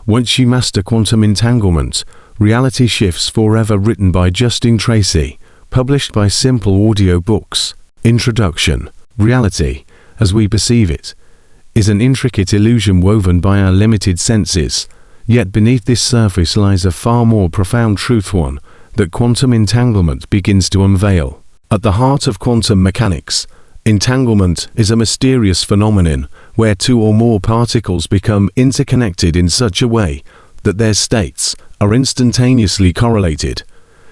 Once you master quantum entanglement, reality shifts forever. Written by Justin Tracy, published by Simple Audiobooks. Introduction. Reality, as we perceive it, is an intricate illusion woven by our limited senses. Yet beneath this surface lies a far more profound truth, one that quantum entanglement begins to unveil. At the heart of quantum mechanics, entanglement is a mysterious phenomenon where two or more particles become interconnected in such a way that their states are instantaneously correlated,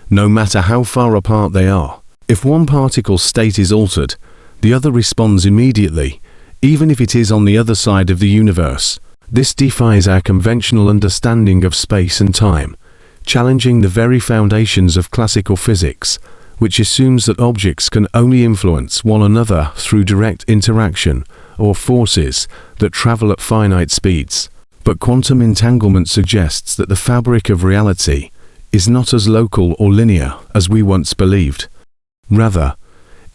no matter how far apart they are. If one particle's state is altered, the other responds immediately, even if it is on the other side of the universe. This defies our conventional understanding of space and time, challenging the very foundations of classical physics, which assumes that objects can only influence one another through direct interaction or forces that travel at finite speeds. But quantum entanglement suggests that the fabric of reality is not as local or linear as we once believed. Rather,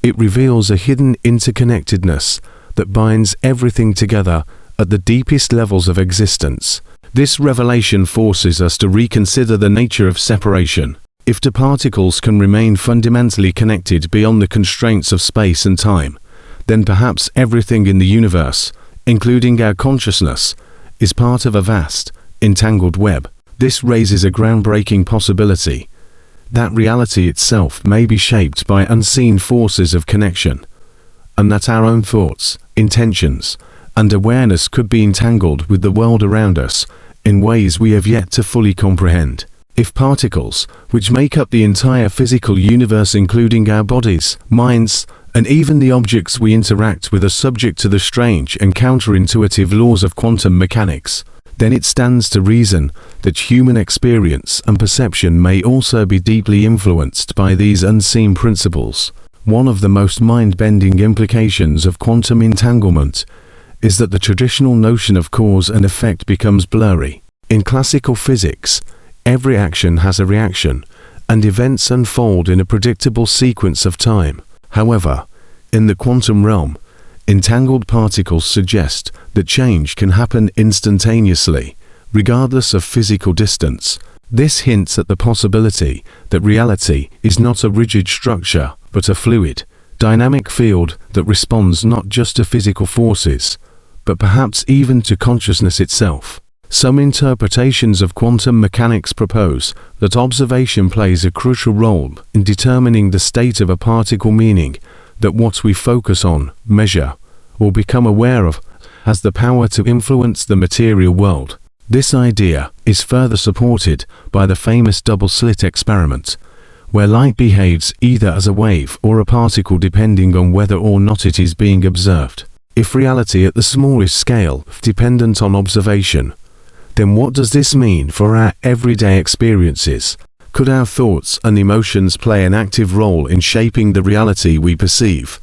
it reveals a hidden interconnectedness that binds everything together at the deepest levels of existence. This revelation forces us to reconsider the nature of separation. If two particles can remain fundamentally connected beyond the constraints of space and time, then perhaps everything in the universe, including our consciousness, is part of a vast, entangled web. This raises a groundbreaking possibility that reality itself may be shaped by unseen forces of connection, and that our own thoughts, intentions, and awareness could be entangled with the world around us in ways we have yet to fully comprehend. If particles, which make up the entire physical universe including our bodies, minds, and even the objects we interact with, are subject to the strange and counterintuitive laws of quantum mechanics, then it stands to reason that human experience and perception may also be deeply influenced by these unseen principles. One of the most mind-bending implications of quantum entanglement is that the traditional notion of cause and effect becomes blurry. In classical physics, every action has a reaction, and events unfold in a predictable sequence of time. However, in the quantum realm, entangled particles suggest that change can happen instantaneously, regardless of physical distance. This hints at the possibility that reality is not a rigid structure, but a fluid, dynamic field that responds not just to physical forces, but perhaps even to consciousness itself. Some interpretations of quantum mechanics propose that observation plays a crucial role in determining the state of a particle, meaning that what we focus on, measure, or become aware of has the power to influence the material world. This idea is further supported by the famous double-slit experiment, where light behaves either as a wave or a particle depending on whether or not it is being observed. If reality at the smallest scale is dependent on observation, then what does this mean for our everyday experiences? Could our thoughts and emotions play an active role in shaping the reality we perceive?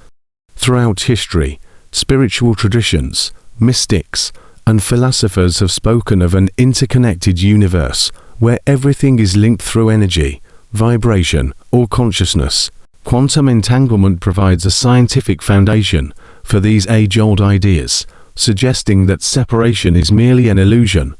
Throughout history, spiritual traditions, mystics, and philosophers have spoken of an interconnected universe where everything is linked through energy, vibration, or consciousness. Quantum entanglement provides a scientific foundation for these age-old ideas, suggesting that separation is merely an illusion,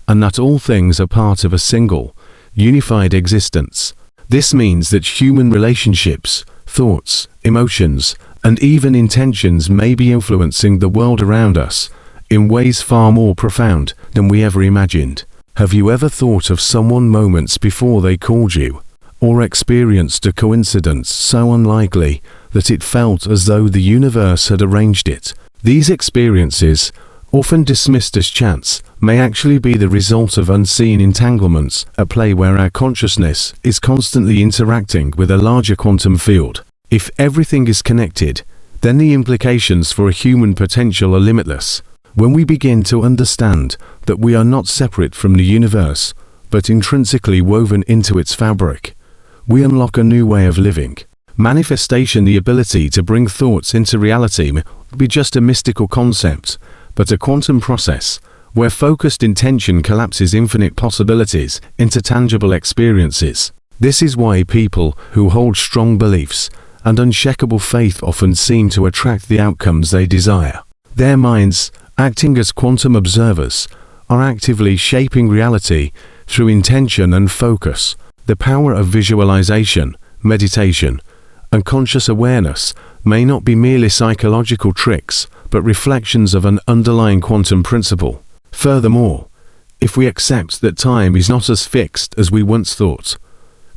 and that all things are part of a single, unified existence. This means that human relationships, thoughts, emotions, and even intentions may be influencing the world around us in ways far more profound than we ever imagined. Have you ever thought of someone moments before they called you, or experienced a coincidence so unlikely that it felt as though the universe had arranged it? These experiences, often dismissed as chance, may actually be the result of unseen entanglements at play where our consciousness is constantly interacting with a larger quantum field. If everything is connected, then the implications for a human potential are limitless. When we begin to understand that we are not separate from the universe, but intrinsically woven into its fabric, we unlock a new way of living. Manifestation, the ability to bring thoughts into reality, may be just a mystical concept, but a quantum process where focused intention collapses infinite possibilities into tangible experiences. This is why people who hold strong beliefs and unshakable faith often seem to attract the outcomes they desire. Their minds, acting as quantum observers, are actively shaping reality through intention and focus. The power of visualization, meditation, and conscious awareness may not be merely psychological tricks, but reflections of an underlying quantum principle. Furthermore, if we accept that time is not as fixed as we once thought,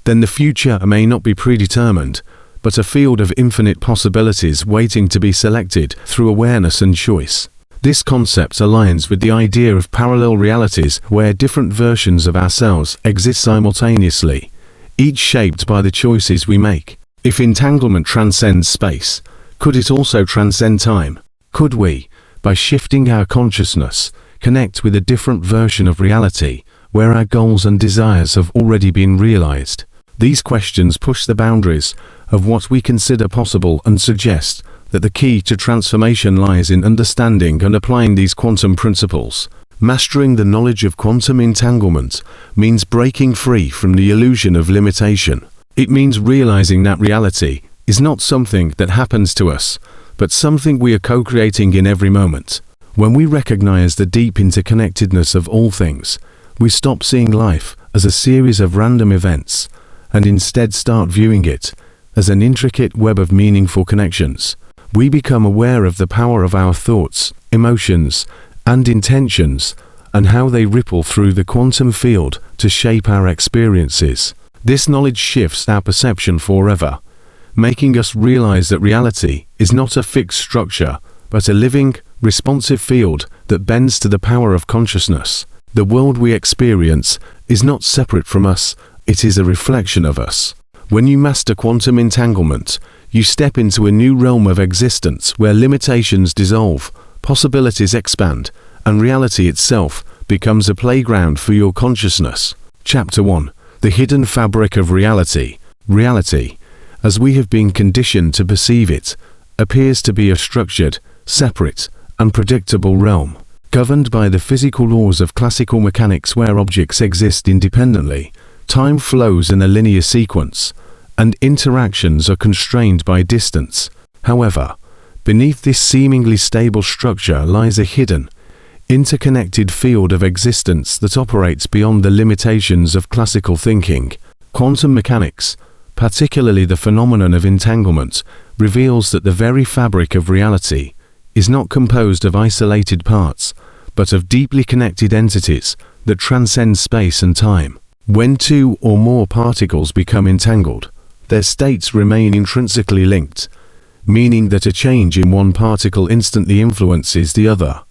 then the future may not be predetermined, but a field of infinite possibilities waiting to be selected through awareness and choice. This concept aligns with the idea of parallel realities where different versions of ourselves exist simultaneously, each shaped by the choices we make. If entanglement transcends space, could it also transcend time? Could we, by shifting our consciousness, connect with a different version of reality where our goals and desires have already been realized? These questions push the boundaries of what we consider possible and suggest that the key to transformation lies in understanding and applying these quantum principles. Mastering the knowledge of quantum entanglement means breaking free from the illusion of limitation. It means realizing that reality is not something that happens to us, but something we are co-creating in every moment. When we recognize the deep interconnectedness of all things, we stop seeing life as a series of random events, and instead start viewing it as an intricate web of meaningful connections. We become aware of the power of our thoughts, emotions, and intentions, and how they ripple through the quantum field to shape our experiences. This knowledge shifts our perception forever, making us realize that reality is not a fixed structure, but a living, responsive field that bends to the power of consciousness. The world we experience is not separate from us, it is a reflection of us. When you master quantum entanglement, you step into a new realm of existence where limitations dissolve, possibilities expand, and reality itself becomes a playground for your consciousness. Chapter 1. The Hidden Fabric of Reality. Reality, as we have been conditioned to perceive it, appears to be a structured, separate, and predictable realm, governed by the physical laws of classical mechanics where objects exist independently. Time flows in a linear sequence, and interactions are constrained by distance. However, beneath this seemingly stable structure lies a hidden, interconnected field of existence that operates beyond the limitations of classical thinking. Quantum mechanics, particularly the phenomenon of entanglement, reveals that the very fabric of reality is not composed of isolated parts, but of deeply connected entities that transcend space and time. When two or more particles become entangled, their states remain intrinsically linked, meaning that a change in one particle instantly influences the other,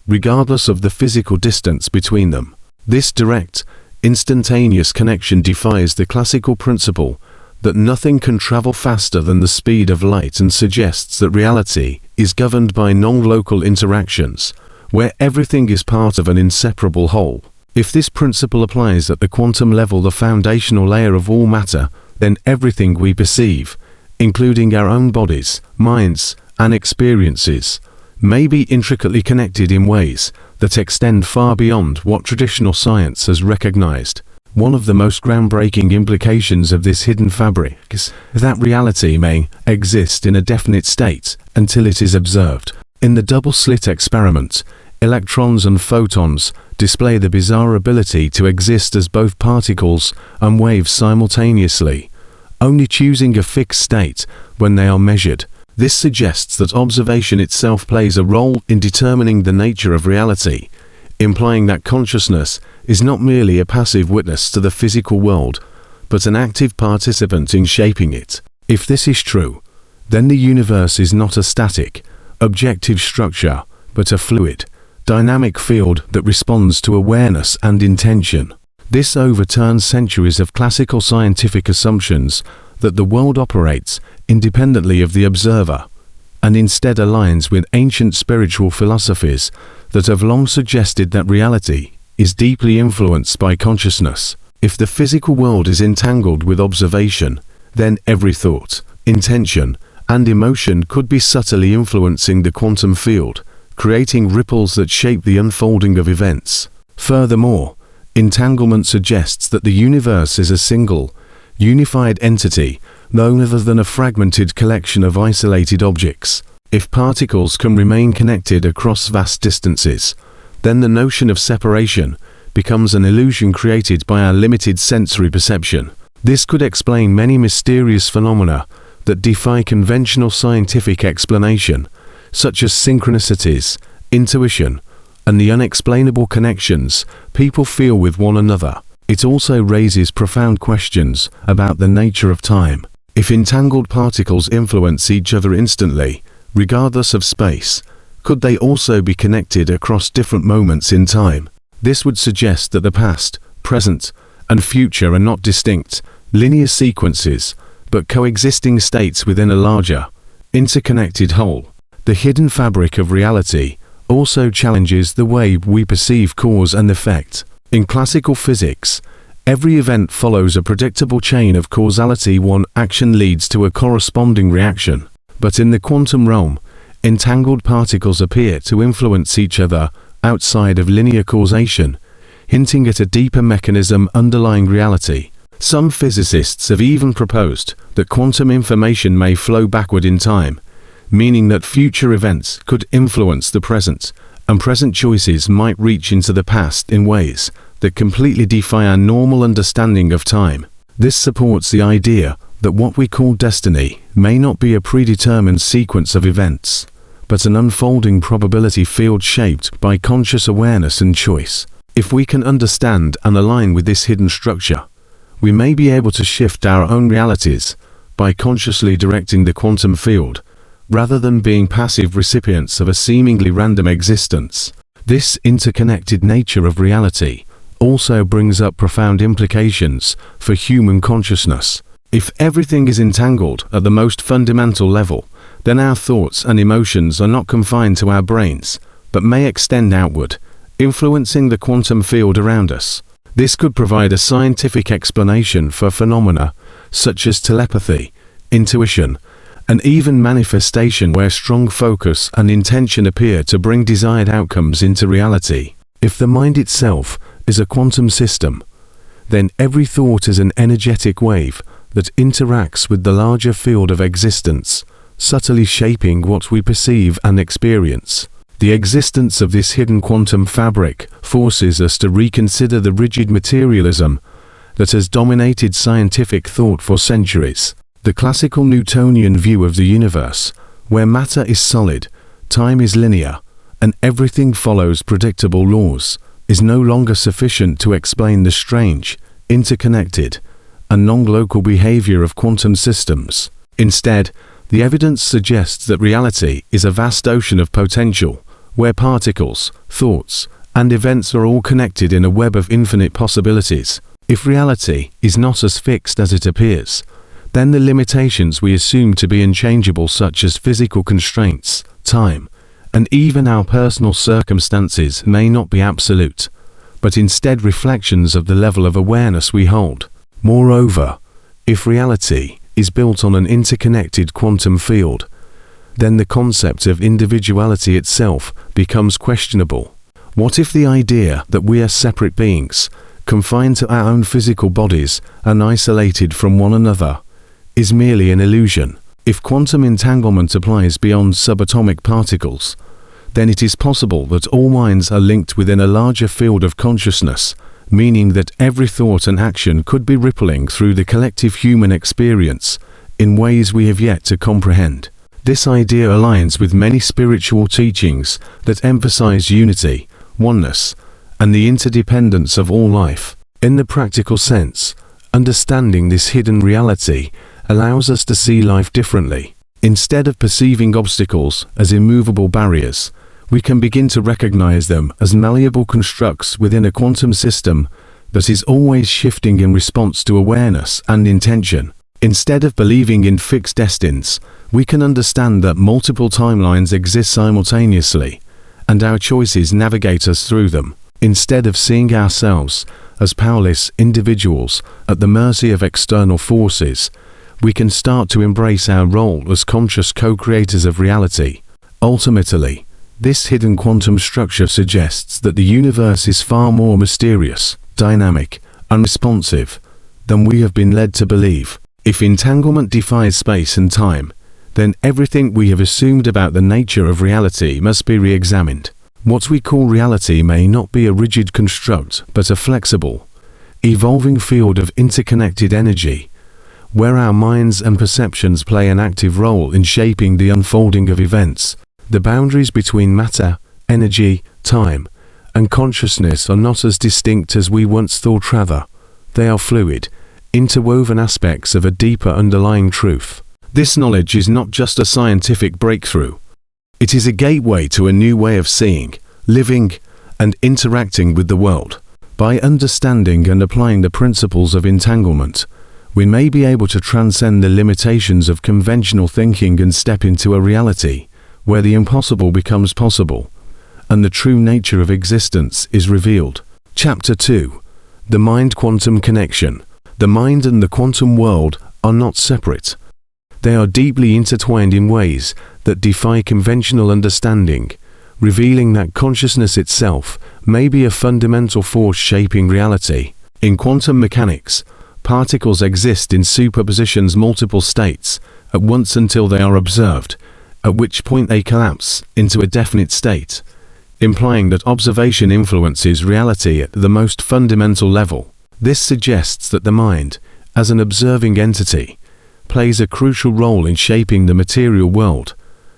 regardless of the physical distance between them. This direct, instantaneous connection defies the classical principle that nothing can travel faster than the speed of light and suggests that reality is governed by non-local interactions, where everything is part of an inseparable whole. If this principle applies at the quantum level, the foundational layer of all matter, then everything we perceive, including our own bodies, minds, and experiences, may be intricately connected in ways that extend far beyond what traditional science has recognized. One of the most groundbreaking implications of this hidden fabric is that reality may exist in a definite state until it is observed. In the double-slit experiment, electrons and photons display the bizarre ability to exist as both particles and waves simultaneously, only choosing a fixed state when they are measured. This suggests that observation itself plays a role in determining the nature of reality, implying that consciousness is not merely a passive witness to the physical world, but an active participant in shaping it. If this is true, then the universe is not a static, objective structure, but a fluid, dynamic field that responds to awareness and intention. This overturns centuries of classical scientific assumptions that the world operates independently of the observer, and instead aligns with ancient spiritual philosophies that have long suggested that reality is deeply influenced by consciousness. If the physical world is entangled with observation, then every thought, intention, and emotion could be subtly influencing the quantum field, creating ripples that shape the unfolding of events. Furthermore, entanglement suggests that the universe is a single, unified entity, no other than a fragmented collection of isolated objects. If particles can remain connected across vast distances, then the notion of separation becomes an illusion created by our limited sensory perception. This could explain many mysterious phenomena that defy conventional scientific explanation, such as synchronicities, intuition, and the unexplainable connections people feel with one another. It also raises profound questions about the nature of time. If entangled particles influence each other instantly, regardless of space, could they also be connected across different moments in time? This would suggest that the past, present, and future are not distinct, linear sequences, but coexisting states within a larger, interconnected whole. The hidden fabric of reality also challenges the way we perceive cause and effect. In classical physics, every event follows a predictable chain of causality. One action leads to a corresponding reaction. But in the quantum realm, entangled particles appear to influence each other outside of linear causation, hinting at a deeper mechanism underlying reality. Some physicists have even proposed that quantum information may flow backward in time, meaning that future events could influence the present, and present choices might reach into the past in ways that completely defy our normal understanding of time. This supports the idea that what we call destiny may not be a predetermined sequence of events, but an unfolding probability field shaped by conscious awareness and choice. If we can understand and align with this hidden structure, we may be able to shift our own realities by consciously directing the quantum field, rather than being passive recipients of a seemingly random existence. This interconnected nature of reality also brings up profound implications for human consciousness. If everything is entangled at the most fundamental level, then our thoughts and emotions are not confined to our brains, but may extend outward, influencing the quantum field around us. This could provide a scientific explanation for phenomena such as telepathy, intuition, and even manifestation, where strong focus and intention appear to bring desired outcomes into reality. If the mind itself is a quantum system, then every thought is an energetic wave that interacts with the larger field of existence, subtly shaping what we perceive and experience. The existence of this hidden quantum fabric forces us to reconsider the rigid materialism that has dominated scientific thought for centuries. The classical Newtonian view of the universe, where matter is solid, time is linear, and everything follows predictable laws, is no longer sufficient to explain the strange, interconnected, and non-local behavior of quantum systems. Instead, the evidence suggests that reality is a vast ocean of potential, where particles, thoughts, and events are all connected in a web of infinite possibilities. If reality is not as fixed as it appears, then the limitations we assume to be unchangeable, such as physical constraints, time, and even our personal circumstances, may not be absolute, but instead reflections of the level of awareness we hold. Moreover, if reality is built on an interconnected quantum field, then the concept of individuality itself becomes questionable. What if the idea that we are separate beings, confined to our own physical bodies and isolated from one another, is merely an illusion? If quantum entanglement applies beyond subatomic particles, then it is possible that all minds are linked within a larger field of consciousness, meaning that every thought and action could be rippling through the collective human experience in ways we have yet to comprehend. This idea aligns with many spiritual teachings that emphasize unity, oneness, and the interdependence of all life. In the practical sense, understanding this hidden reality allows us to see life differently. Instead of perceiving obstacles as immovable barriers, we can begin to recognize them as malleable constructs within a quantum system that is always shifting in response to awareness and intention. Instead of believing in fixed destines, we can understand that multiple timelines exist simultaneously, and our choices navigate us through them. Instead of seeing ourselves as powerless individuals at the mercy of external forces, we can start to embrace our role as conscious co-creators of reality. Ultimately, this hidden quantum structure suggests that the universe is far more mysterious, dynamic, and responsive than we have been led to believe. If entanglement defies space and time, then everything we have assumed about the nature of reality must be re-examined. What we call reality may not be a rigid construct, but a flexible, evolving field of interconnected energy, where our minds and perceptions play an active role in shaping the unfolding of events. The boundaries between matter, energy, time, and consciousness are not as distinct as we once thought. Rather, they are fluid, interwoven aspects of a deeper underlying truth. This knowledge is not just a scientific breakthrough. It is a gateway to a new way of seeing, living, and interacting with the world. By understanding and applying the principles of entanglement, we may be able to transcend the limitations of conventional thinking and step into a reality where the impossible becomes possible, and the true nature of existence is revealed. Chapter 2. The Mind Quantum Connection. The mind and the quantum world are not separate. They are deeply intertwined in ways that defy conventional understanding, revealing that consciousness itself may be a fundamental force shaping reality. In quantum mechanics, particles exist in superpositions multiple states at once until they are observed, at which point they collapse into a definite state, implying that observation influences reality at the most fundamental level. This suggests that the mind, as an observing entity, plays a crucial role in shaping the material world,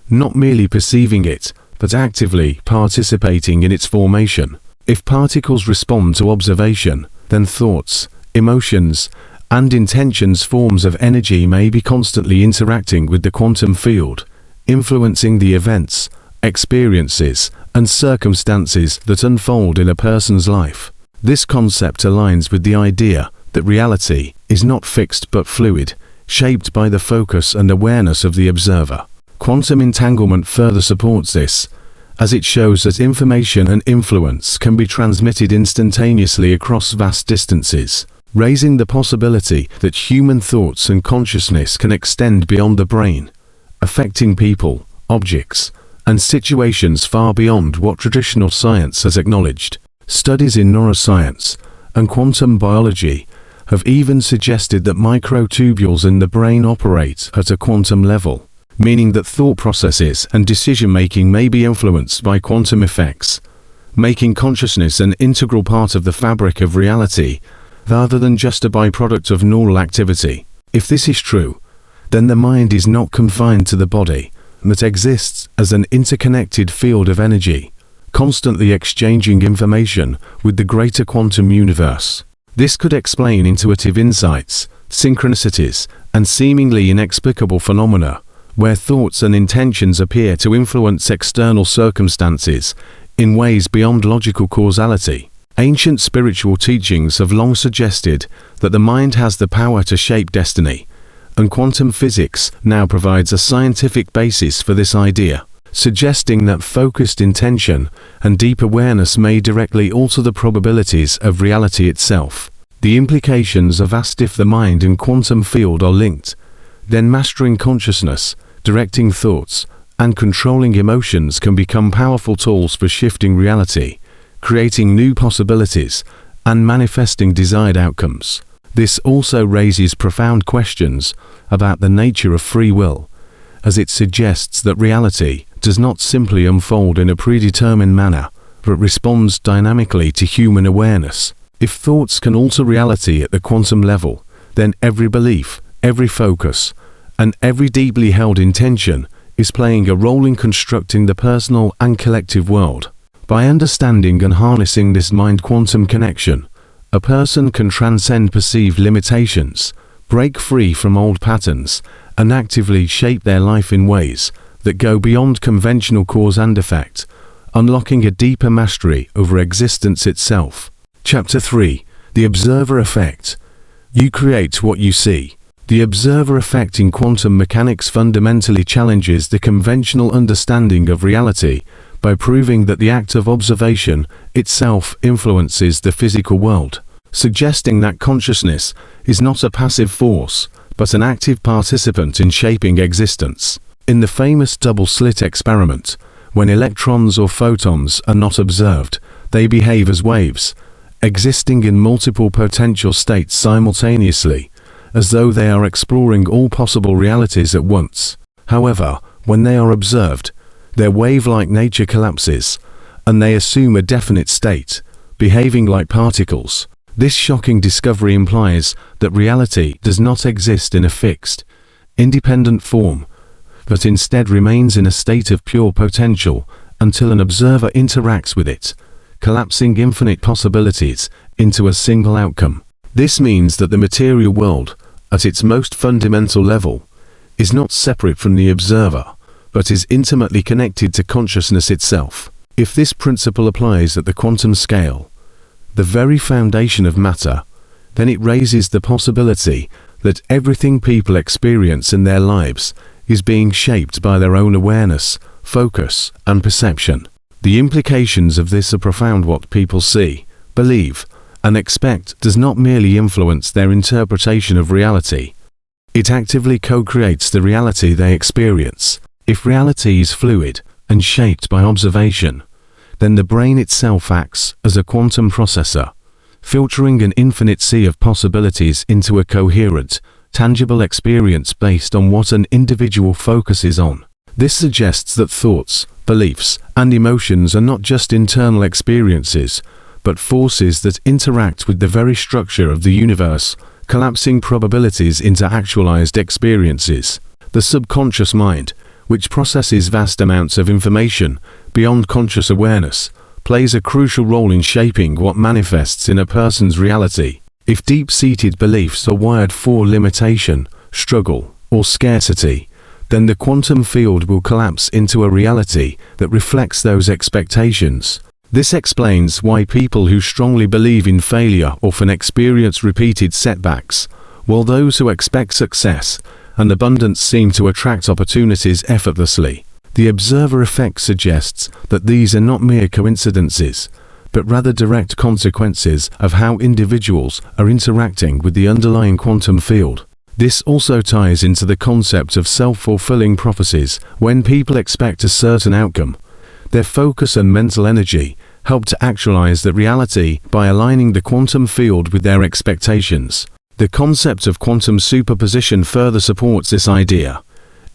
not merely perceiving it, but actively participating in its formation. If particles respond to observation, then thoughts, emotions, and intentions, forms of energy, may be constantly interacting with the quantum field, influencing the events, experiences, and circumstances that unfold in a person's life. This concept aligns with the idea that reality is not fixed but fluid, shaped by the focus and awareness of the observer. Quantum entanglement further supports this, as it shows that information and influence can be transmitted instantaneously across vast distances, raising the possibility that human thoughts and consciousness can extend beyond the brain, affecting people, objects, and situations far beyond what traditional science has acknowledged. Studies in neuroscience and quantum biology have even suggested that microtubules in the brain operate at a quantum level, meaning that thought processes and decision-making may be influenced by quantum effects, making consciousness an integral part of the fabric of reality, rather than just a byproduct of neural activity. If this is true, then the mind is not confined to the body, but exists as an interconnected field of energy, constantly exchanging information with the greater quantum universe. This could explain intuitive insights, synchronicities, and seemingly inexplicable phenomena, where thoughts and intentions appear to influence external circumstances in ways beyond logical causality. Ancient spiritual teachings have long suggested that the mind has the power to shape destiny, and quantum physics now provides a scientific basis for this idea, suggesting that focused intention and deep awareness may directly alter the probabilities of reality itself. The implications are vast. If the mind and quantum field are linked, then mastering consciousness, directing thoughts, and controlling emotions can become powerful tools for shifting reality, creating new possibilities, and manifesting desired outcomes. This also raises profound questions about the nature of free will, as it suggests that reality does not simply unfold in a predetermined manner, but responds dynamically to human awareness. If thoughts can alter reality at the quantum level, then every belief, every focus, and every deeply held intention is playing a role in constructing the personal and collective world. By understanding and harnessing this mind-quantum connection, a person can transcend perceived limitations, break free from old patterns, and actively shape their life in ways that go beyond conventional cause and effect, unlocking a deeper mastery over existence itself. Chapter 3. The Observer Effect. You create what you see. The observer effect in quantum mechanics fundamentally challenges the conventional understanding of reality by proving that the act of observation itself influences the physical world, suggesting that consciousness is not a passive force, but an active participant in shaping existence. In the famous double-slit experiment, when electrons or photons are not observed, they behave as waves, existing in multiple potential states simultaneously, as though they are exploring all possible realities at once. However, when they are observed, their wave-like nature collapses, and they assume a definite state, behaving like particles. This shocking discovery implies that reality does not exist in a fixed, independent form, but instead remains in a state of pure potential until an observer interacts with it, collapsing infinite possibilities into a single outcome. This means that the material world, at its most fundamental level, is not separate from the observer, but is intimately connected to consciousness itself. If this principle applies at the quantum scale, the very foundation of matter, then it raises the possibility that everything people experience in their lives is being shaped by their own awareness, focus, and perception. The implications of this are profound. What people see, believe, and expect does not merely influence their interpretation of reality. It actively co-creates the reality they experience. If reality is fluid and shaped by observation, then the brain itself acts as a quantum processor, filtering an infinite sea of possibilities into a coherent, tangible experience based on what an individual focuses on. This suggests that thoughts, beliefs, and emotions are not just internal experiences, but forces that interact with the very structure of the universe, collapsing probabilities into actualized experiences. The subconscious mind, which processes vast amounts of information beyond conscious awareness, plays a crucial role in shaping what manifests in a person's reality. If deep-seated beliefs are wired for limitation, struggle, or scarcity, then the quantum field will collapse into a reality that reflects those expectations. This explains why people who strongly believe in failure often experience repeated setbacks, while those who expect success and abundance seem to attract opportunities effortlessly. The observer effect suggests that these are not mere coincidences, but rather direct consequences of how individuals are interacting with the underlying quantum field. This also ties into the concept of self-fulfilling prophecies. When people expect a certain outcome, their focus and mental energy help to actualize that reality by aligning the quantum field with their expectations. The concept of quantum superposition further supports this idea,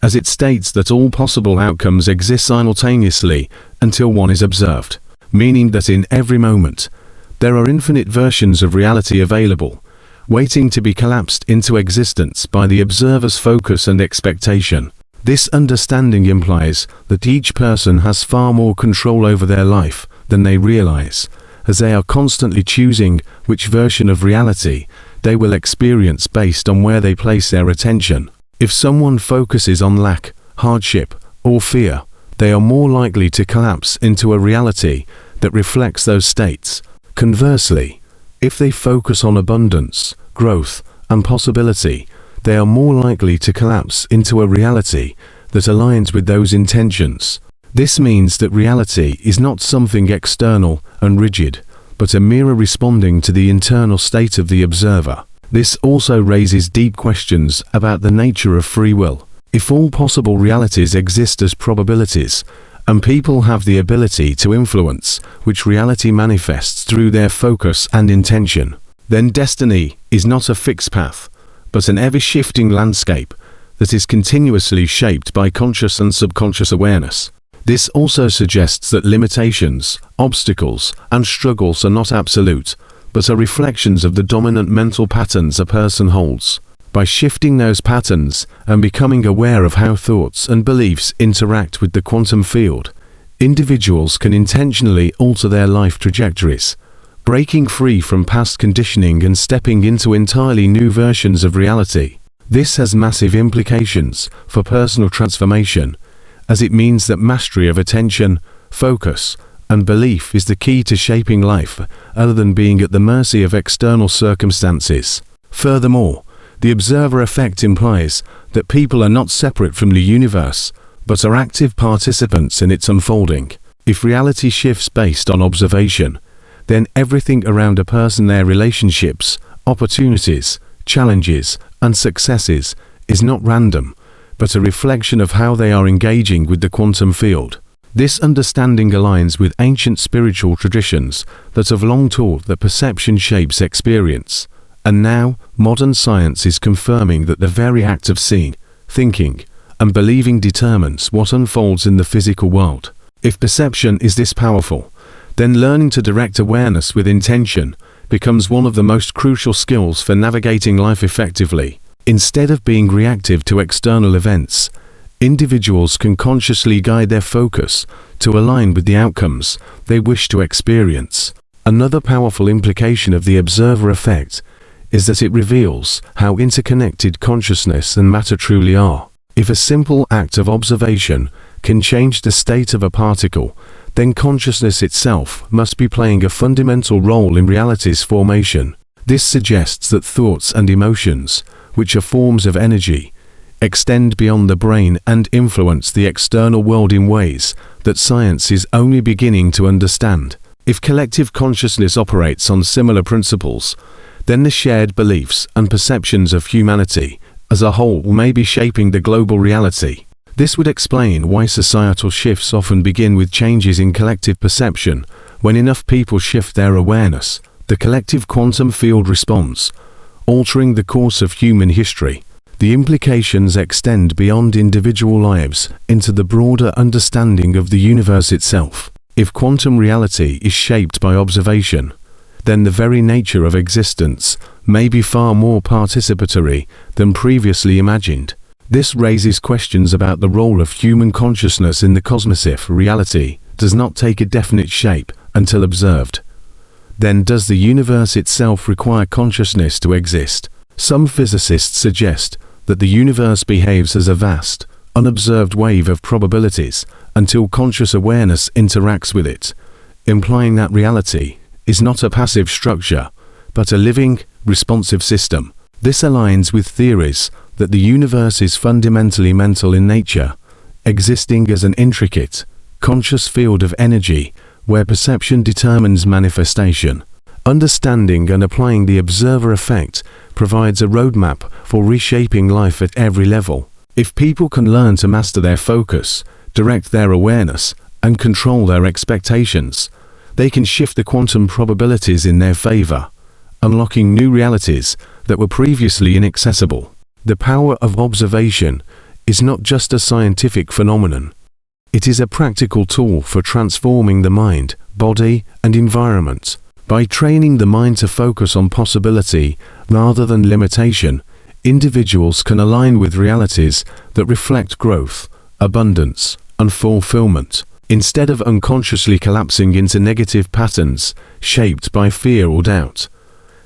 as it states that all possible outcomes exist simultaneously until one is observed, meaning that in every moment, there are infinite versions of reality available, waiting to be collapsed into existence by the observer's focus and expectation. This understanding implies that each person has far more control over their life than they realize, as they are constantly choosing which version of reality they will experience based on where they place their attention. If someone focuses on lack, hardship, or fear, they are more likely to collapse into a reality that reflects those states. Conversely, if they focus on abundance, growth, and possibility, they are more likely to collapse into a reality that aligns with those intentions. This means that reality is not something external and rigid, but a mirror responding to the internal state of the observer. This also raises deep questions about the nature of free will. If all possible realities exist as probabilities, and people have the ability to influence which reality manifests through their focus and intention, then destiny is not a fixed path, but an ever-shifting landscape that is continuously shaped by conscious and subconscious awareness. This also suggests that limitations, obstacles, and struggles are not absolute, but are reflections of the dominant mental patterns a person holds. By shifting those patterns and becoming aware of how thoughts and beliefs interact with the quantum field, individuals can intentionally alter their life trajectories, breaking free from past conditioning and stepping into entirely new versions of reality. This has massive implications for personal transformation, as it means that mastery of attention, focus, and belief is the key to shaping life, other than being at the mercy of external circumstances. Furthermore, the observer effect implies that people are not separate from the universe, but are active participants in its unfolding. If reality shifts based on observation, then everything around a person, their relationships, opportunities, challenges, and successes, is not random, but a reflection of how they are engaging with the quantum field. This understanding aligns with ancient spiritual traditions that have long taught that perception shapes experience, and now modern science is confirming that the very act of seeing, thinking, and believing determines what unfolds in the physical world. If perception is this powerful, then learning to direct awareness with intention becomes one of the most crucial skills for navigating life effectively. Instead of being reactive to external events, individuals can consciously guide their focus to align with the outcomes they wish to experience. Another powerful implication of the observer effect is that it reveals how interconnected consciousness and matter truly are. If a simple act of observation can change the state of a particle, then consciousness itself must be playing a fundamental role in reality's formation. This suggests that thoughts and emotions, which are forms of energy, extend beyond the brain and influence the external world in ways that science is only beginning to understand. If collective consciousness operates on similar principles, then the shared beliefs and perceptions of humanity as a whole may be shaping the global reality. This would explain why societal shifts often begin with changes in collective perception. When enough people shift their awareness, the collective quantum field responds, altering the course of human history. The implications extend beyond individual lives into the broader understanding of the universe itself. If quantum reality is shaped by observation, then the very nature of existence may be far more participatory than previously imagined. This raises questions about the role of human consciousness in the cosmos. If reality does not take a definite shape until observed, then does the universe itself require consciousness to exist? Some physicists suggest that the universe behaves as a vast, unobserved wave of probabilities until conscious awareness interacts with it, implying that reality is not a passive structure, but a living, responsive system. This aligns with theories that the universe is fundamentally mental in nature, existing as an intricate, conscious field of energy where perception determines manifestation. Understanding and applying the observer effect provides a roadmap for reshaping life at every level. If people can learn to master their focus, direct their awareness, and control their expectations, they can shift the quantum probabilities in their favor, unlocking new realities that were previously inaccessible. The power of observation is not just a scientific phenomenon. It is a practical tool for transforming the mind, body, and environment. By training the mind to focus on possibility rather than limitation, individuals can align with realities that reflect growth, abundance, and fulfillment. Instead of unconsciously collapsing into negative patterns shaped by fear or doubt,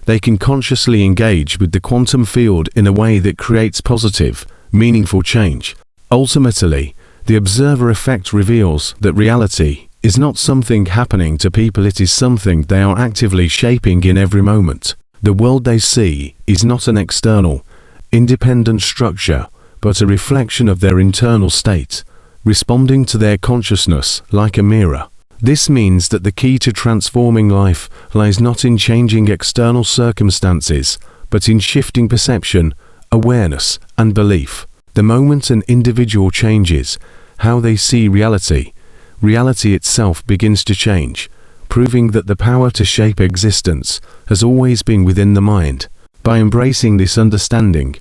they can consciously engage with the quantum field in a way that creates positive, meaningful change. Ultimately, the observer effect reveals that reality is not something happening to people, it is something they are actively shaping in every moment. The world they see is not an external, independent structure, but a reflection of their internal state, responding to their consciousness like a mirror. This means that the key to transforming life lies not in changing external circumstances, but in shifting perception, awareness, and belief. The moment an individual changes how they see reality, reality itself begins to change, proving that the power to shape existence has always been within the mind. By embracing this understanding,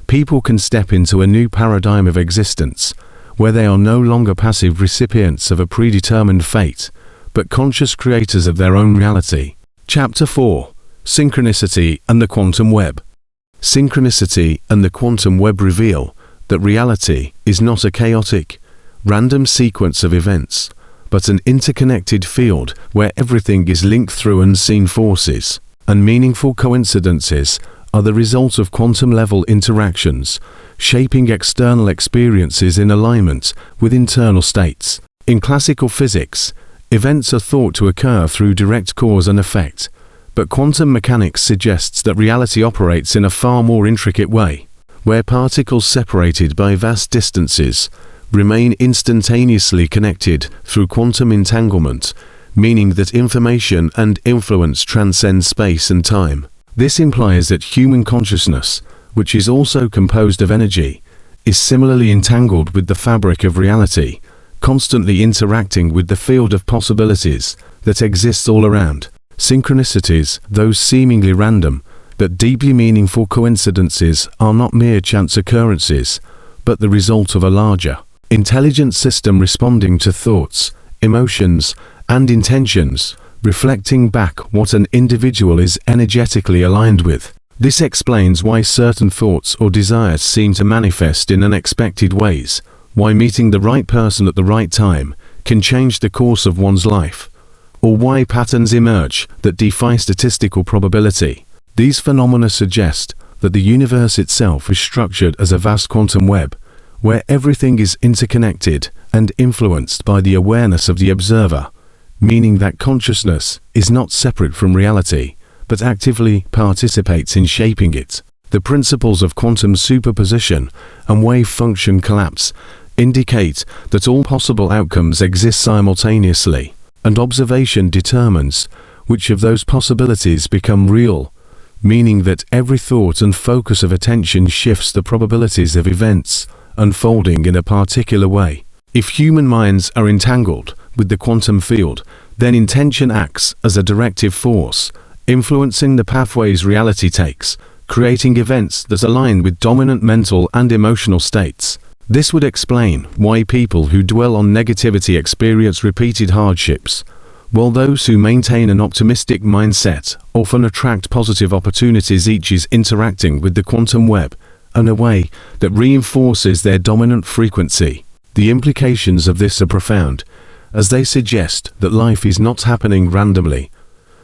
people can step into a new paradigm of existence, where they are no longer passive recipients of a predetermined fate, but conscious creators of their own reality. Chapter 4: Synchronicity and the Quantum Web. Synchronicity and the quantum web reveal that reality is not a chaotic, random sequence of events, but an interconnected field where everything is linked through unseen forces, and meaningful coincidences are the result of quantum-level interactions, shaping external experiences in alignment with internal states. In classical physics, events are thought to occur through direct cause and effect, but quantum mechanics suggests that reality operates in a far more intricate way, where particles separated by vast distances remain instantaneously connected through quantum entanglement, meaning that information and influence transcend space and time. This implies that human consciousness, which is also composed of energy, is similarly entangled with the fabric of reality, constantly interacting with the field of possibilities that exists all around. Synchronicities, those seemingly random but deeply meaningful coincidences, are not mere chance occurrences, but the result of a larger, intelligent system responding to thoughts, emotions, and intentions reflecting back what an individual is energetically aligned with. This explains why certain thoughts or desires seem to manifest in unexpected ways, why meeting the right person at the right time can change the course of one's life, or why patterns emerge that defy statistical probability. These phenomena suggest that the universe itself is structured as a vast quantum web, where everything is interconnected and influenced by the awareness of the observer, meaning that consciousness is not separate from reality, but actively participates in shaping it. The principles of quantum superposition and wave function collapse indicate that all possible outcomes exist simultaneously, and observation determines which of those possibilities become real, meaning that every thought and focus of attention shifts the probabilities of events unfolding in a particular way. If human minds are entangled with the quantum field, then intention acts as a directive force, influencing the pathways reality takes, creating events that align with dominant mental and emotional states. This would explain why people who dwell on negativity experience repeated hardships, while those who maintain an optimistic mindset often attract positive opportunities. Each is interacting with the quantum web in a way that reinforces their dominant frequency. The implications of this are profound, as they suggest that life is not happening randomly,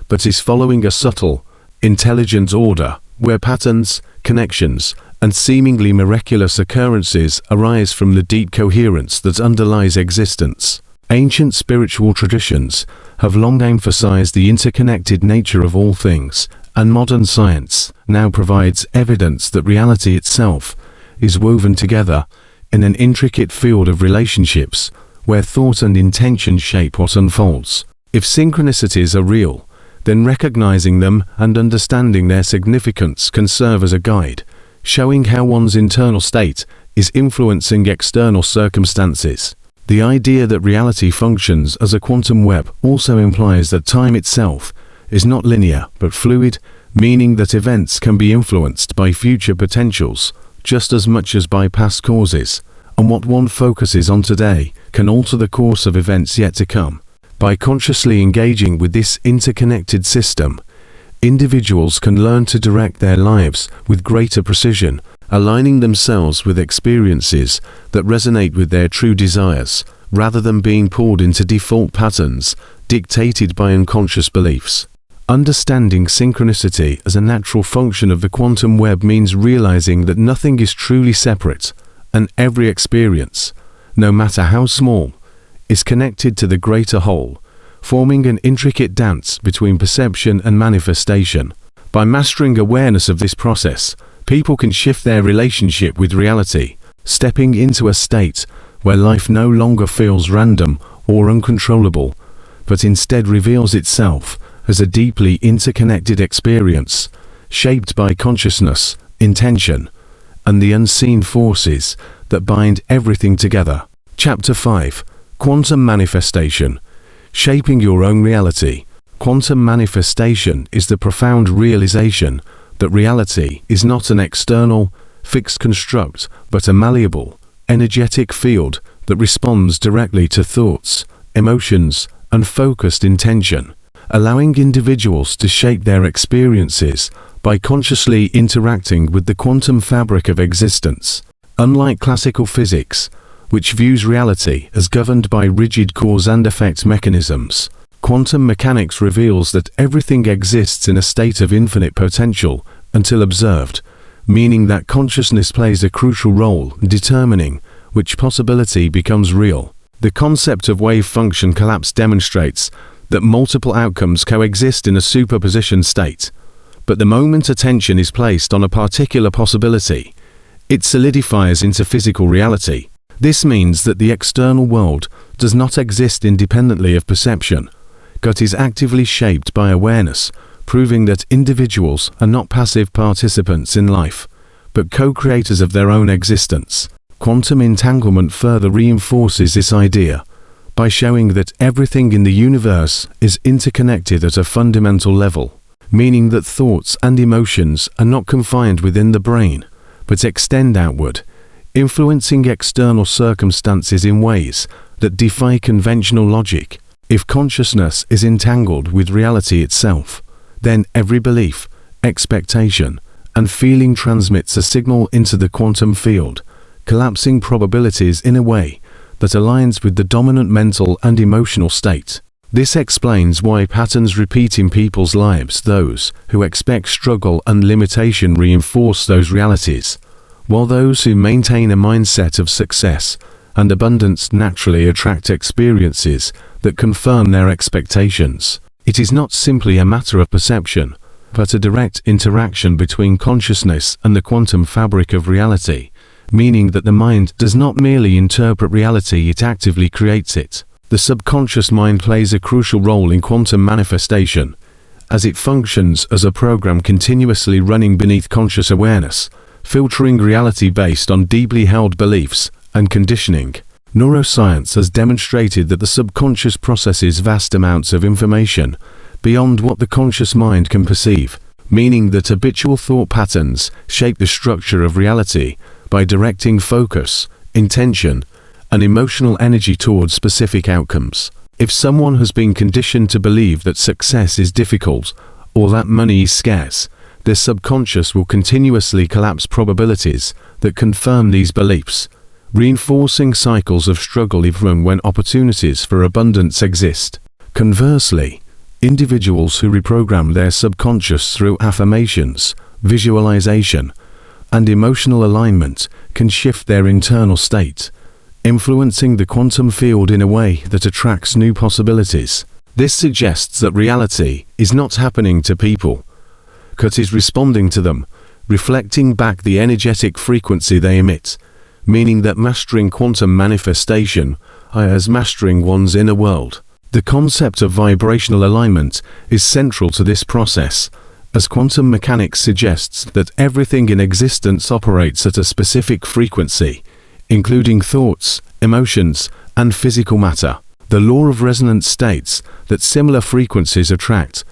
but is following a subtle, intelligent order, where patterns, connections, and seemingly miraculous occurrences arise from the deep coherence that underlies existence. Ancient spiritual traditions have long emphasized the interconnected nature of all things, and modern science now provides evidence that reality itself is woven together in an intricate field of relationships where thought and intention shape what unfolds. If synchronicities are real, then recognizing them and understanding their significance can serve as a guide, showing how one's internal state is influencing external circumstances. The idea that reality functions as a quantum web also implies that time itself is not linear but fluid, meaning that events can be influenced by future potentials just as much as by past causes, and what one focuses on today can alter the course of events yet to come. By consciously engaging with this interconnected system, individuals can learn to direct their lives with greater precision, aligning themselves with experiences that resonate with their true desires, rather than being pulled into default patterns dictated by unconscious beliefs. Understanding synchronicity as a natural function of the quantum web means realizing that nothing is truly separate, and every experience, no matter how small, is connected to the greater whole, forming an intricate dance between perception and manifestation. By mastering awareness of this process, people can shift their relationship with reality, stepping into a state where life no longer feels random or uncontrollable, but instead reveals itself as a deeply interconnected experience, shaped by consciousness, intention, and the unseen forces that bind everything together. Chapter 5. Quantum Manifestation. Shaping your own reality. Quantum manifestation is the profound realization that reality is not an external, fixed construct, but a malleable, energetic field that responds directly to thoughts, emotions, and focused intention, allowing individuals to shape their experiences by consciously interacting with the quantum fabric of existence. Unlike classical physics, which views reality as governed by rigid cause and effect mechanisms, quantum mechanics reveals that everything exists in a state of infinite potential until observed, meaning that consciousness plays a crucial role in determining which possibility becomes real. The concept of wave function collapse demonstrates that multiple outcomes coexist in a superposition state, but the moment attention is placed on a particular possibility, it solidifies into physical reality. This means that the external world does not exist independently of perception, but is actively shaped by awareness, proving that individuals are not passive participants in life, but co-creators of their own existence. Quantum entanglement further reinforces this idea by showing that everything in the universe is interconnected at a fundamental level, meaning that thoughts and emotions are not confined within the brain, but extend outward, influencing external circumstances in ways that defy conventional logic. If consciousness is entangled with reality itself, then every belief, expectation, and feeling transmits a signal into the quantum field, collapsing probabilities in a way that aligns with the dominant mental and emotional state. This explains why patterns repeat in people's lives. Those who expect struggle and limitation reinforce those realities, while those who maintain a mindset of success and abundance naturally attract experiences that confirm their expectations. It is not simply a matter of perception, but a direct interaction between consciousness and the quantum fabric of reality, meaning that the mind does not merely interpret reality, it actively creates it. The subconscious mind plays a crucial role in quantum manifestation, as it functions as a program continuously running beneath conscious awareness, filtering reality based on deeply held beliefs and conditioning. Neuroscience has demonstrated that the subconscious processes vast amounts of information beyond what the conscious mind can perceive, meaning that habitual thought patterns shape the structure of reality by directing focus, intention, and emotional energy towards specific outcomes. If someone has been conditioned to believe that success is difficult or that money is scarce, their subconscious will continuously collapse probabilities that confirm these beliefs, reinforcing cycles of struggle even when opportunities for abundance exist. Conversely, individuals who reprogram their subconscious through affirmations, visualization, and emotional alignment can shift their internal state, influencing the quantum field in a way that attracts new possibilities. This suggests that reality is not happening to people, but is responding to them, reflecting back the energetic frequency they emit, meaning that mastering quantum manifestation is mastering one's inner world. The concept of vibrational alignment is central to this process, as quantum mechanics suggests that everything in existence operates at a specific frequency, including thoughts, emotions, and physical matter. The law of resonance states that similar frequencies attract,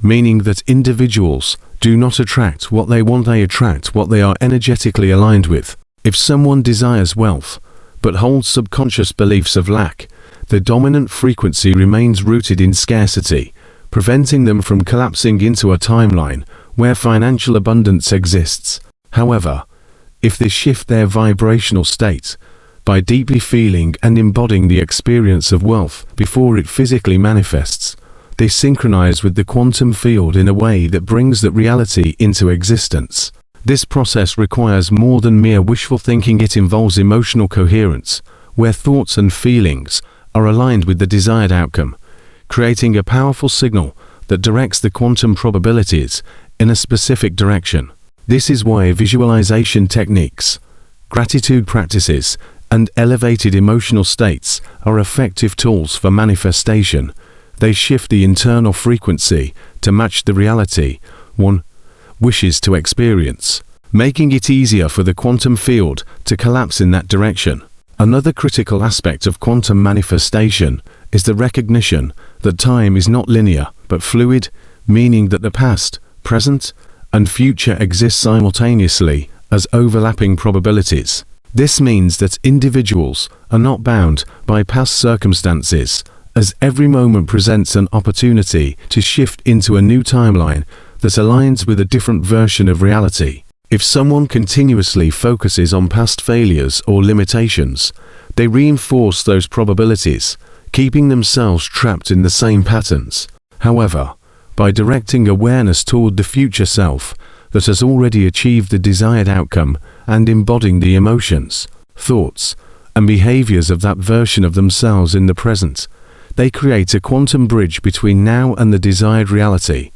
meaning that individuals do not attract what they want, they attract what they are energetically aligned with. If someone desires wealth, but holds subconscious beliefs of lack, the dominant frequency remains rooted in scarcity, preventing them from collapsing into a timeline where financial abundance exists. However, if they shift their vibrational state by deeply feeling and embodying the experience of wealth before it physically manifests, they synchronize with the quantum field in a way that brings that reality into existence. This process requires more than mere wishful thinking. It involves emotional coherence, where thoughts and feelings are aligned with the desired outcome, creating a powerful signal that directs the quantum probabilities in a specific direction. This is why visualization techniques, gratitude practices, and elevated emotional states are effective tools for manifestation. They shift the internal frequency to match the reality one wishes to experience, making it easier for the quantum field to collapse in that direction. Another critical aspect of quantum manifestation is the recognition that time is not linear but fluid, meaning that the past, present, and future exist simultaneously as overlapping probabilities. This means that individuals are not bound by past circumstances, as every moment presents an opportunity to shift into a new timeline that aligns with a different version of reality. If someone continuously focuses on past failures or limitations, they reinforce those probabilities, keeping themselves trapped in the same patterns. However, by directing awareness toward the future self that has already achieved the desired outcome and embodying the emotions, thoughts, and behaviors of that version of themselves in the present, they create a quantum bridge between now and the desired reality,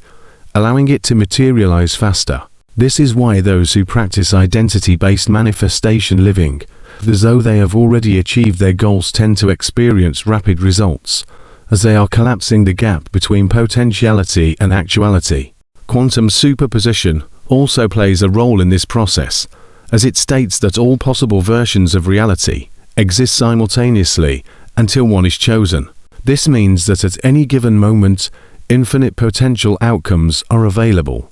allowing it to materialize faster. This is why those who practice identity-based manifestation living as though they have already achieved their goals tend to experience rapid results, as they are collapsing the gap between potentiality and actuality. Quantum superposition also plays a role in this process, as it states that all possible versions of reality exist simultaneously until one is chosen. This means that at any given moment, infinite potential outcomes are available,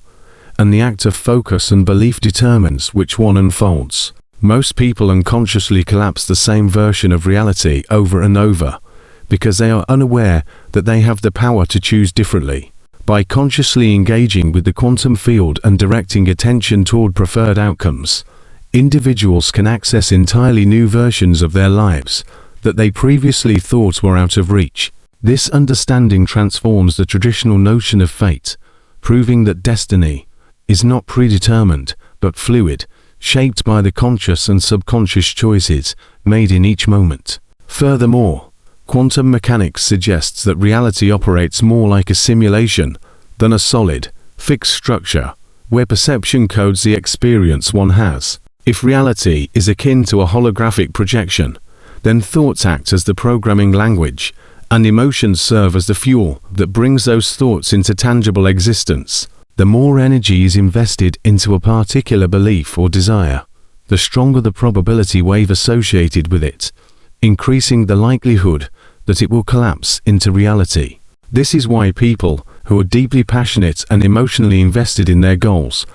and the act of focus and belief determines which one unfolds. Most people unconsciously collapse the same version of reality over and over, because they are unaware that they have the power to choose differently. By consciously engaging with the quantum field and directing attention toward preferred outcomes, individuals can access entirely new versions of their lives that they previously thought were out of reach. This understanding transforms the traditional notion of fate, proving that destiny is not predetermined but fluid, shaped by the conscious and subconscious choices made in each moment. Furthermore, quantum mechanics suggests that reality operates more like a simulation than a solid, fixed structure, where perception codes the experience one has. If reality is akin to a holographic projection, then thoughts act as the programming language, and emotions serve as the fuel that brings those thoughts into tangible existence. The more energy is invested into a particular belief or desire, the stronger the probability wave associated with it, increasing the likelihood that it will collapse into reality. This is why people who are deeply passionate and emotionally invested in their goals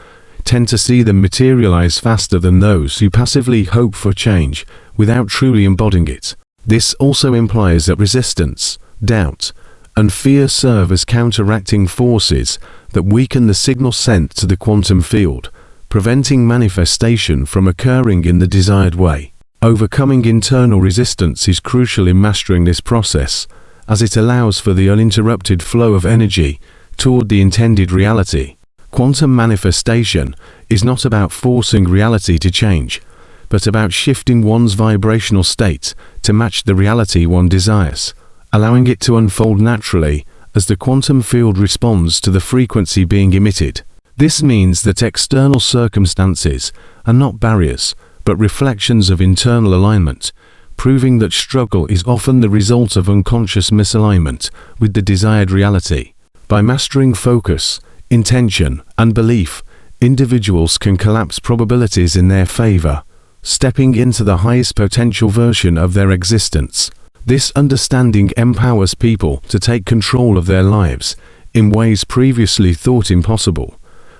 tend to see them materialize faster than those who passively hope for change without truly embodying it. This also implies that resistance, doubt, and fear serve as counteracting forces that weaken the signal sent to the quantum field, preventing manifestation from occurring in the desired way. Overcoming internal resistance is crucial in mastering this process, as it allows for the uninterrupted flow of energy toward the intended reality. Quantum manifestation is not about forcing reality to change, but about shifting one's vibrational state to match the reality one desires, allowing it to unfold naturally as the quantum field responds to the frequency being emitted. This means that external circumstances are not barriers, but reflections of internal alignment, proving that struggle is often the result of unconscious misalignment with the desired reality. By mastering focus, intention, and belief, individuals can collapse probabilities in their favor, stepping into the highest potential version of their existence. This understanding empowers people to take control of their lives in ways previously thought impossible,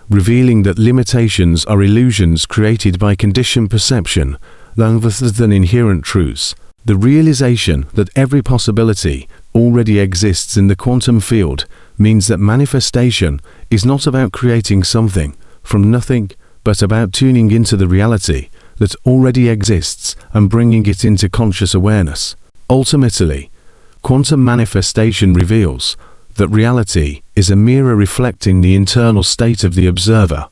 revealing that limitations are illusions created by conditioned perception rather than inherent truths. The realization that every possibility already exists in the quantum field means that manifestation is not about creating something from nothing, but about tuning into the reality that already exists and bringing it into conscious awareness. Ultimately, quantum manifestation reveals that reality is a mirror reflecting the internal state of the observer,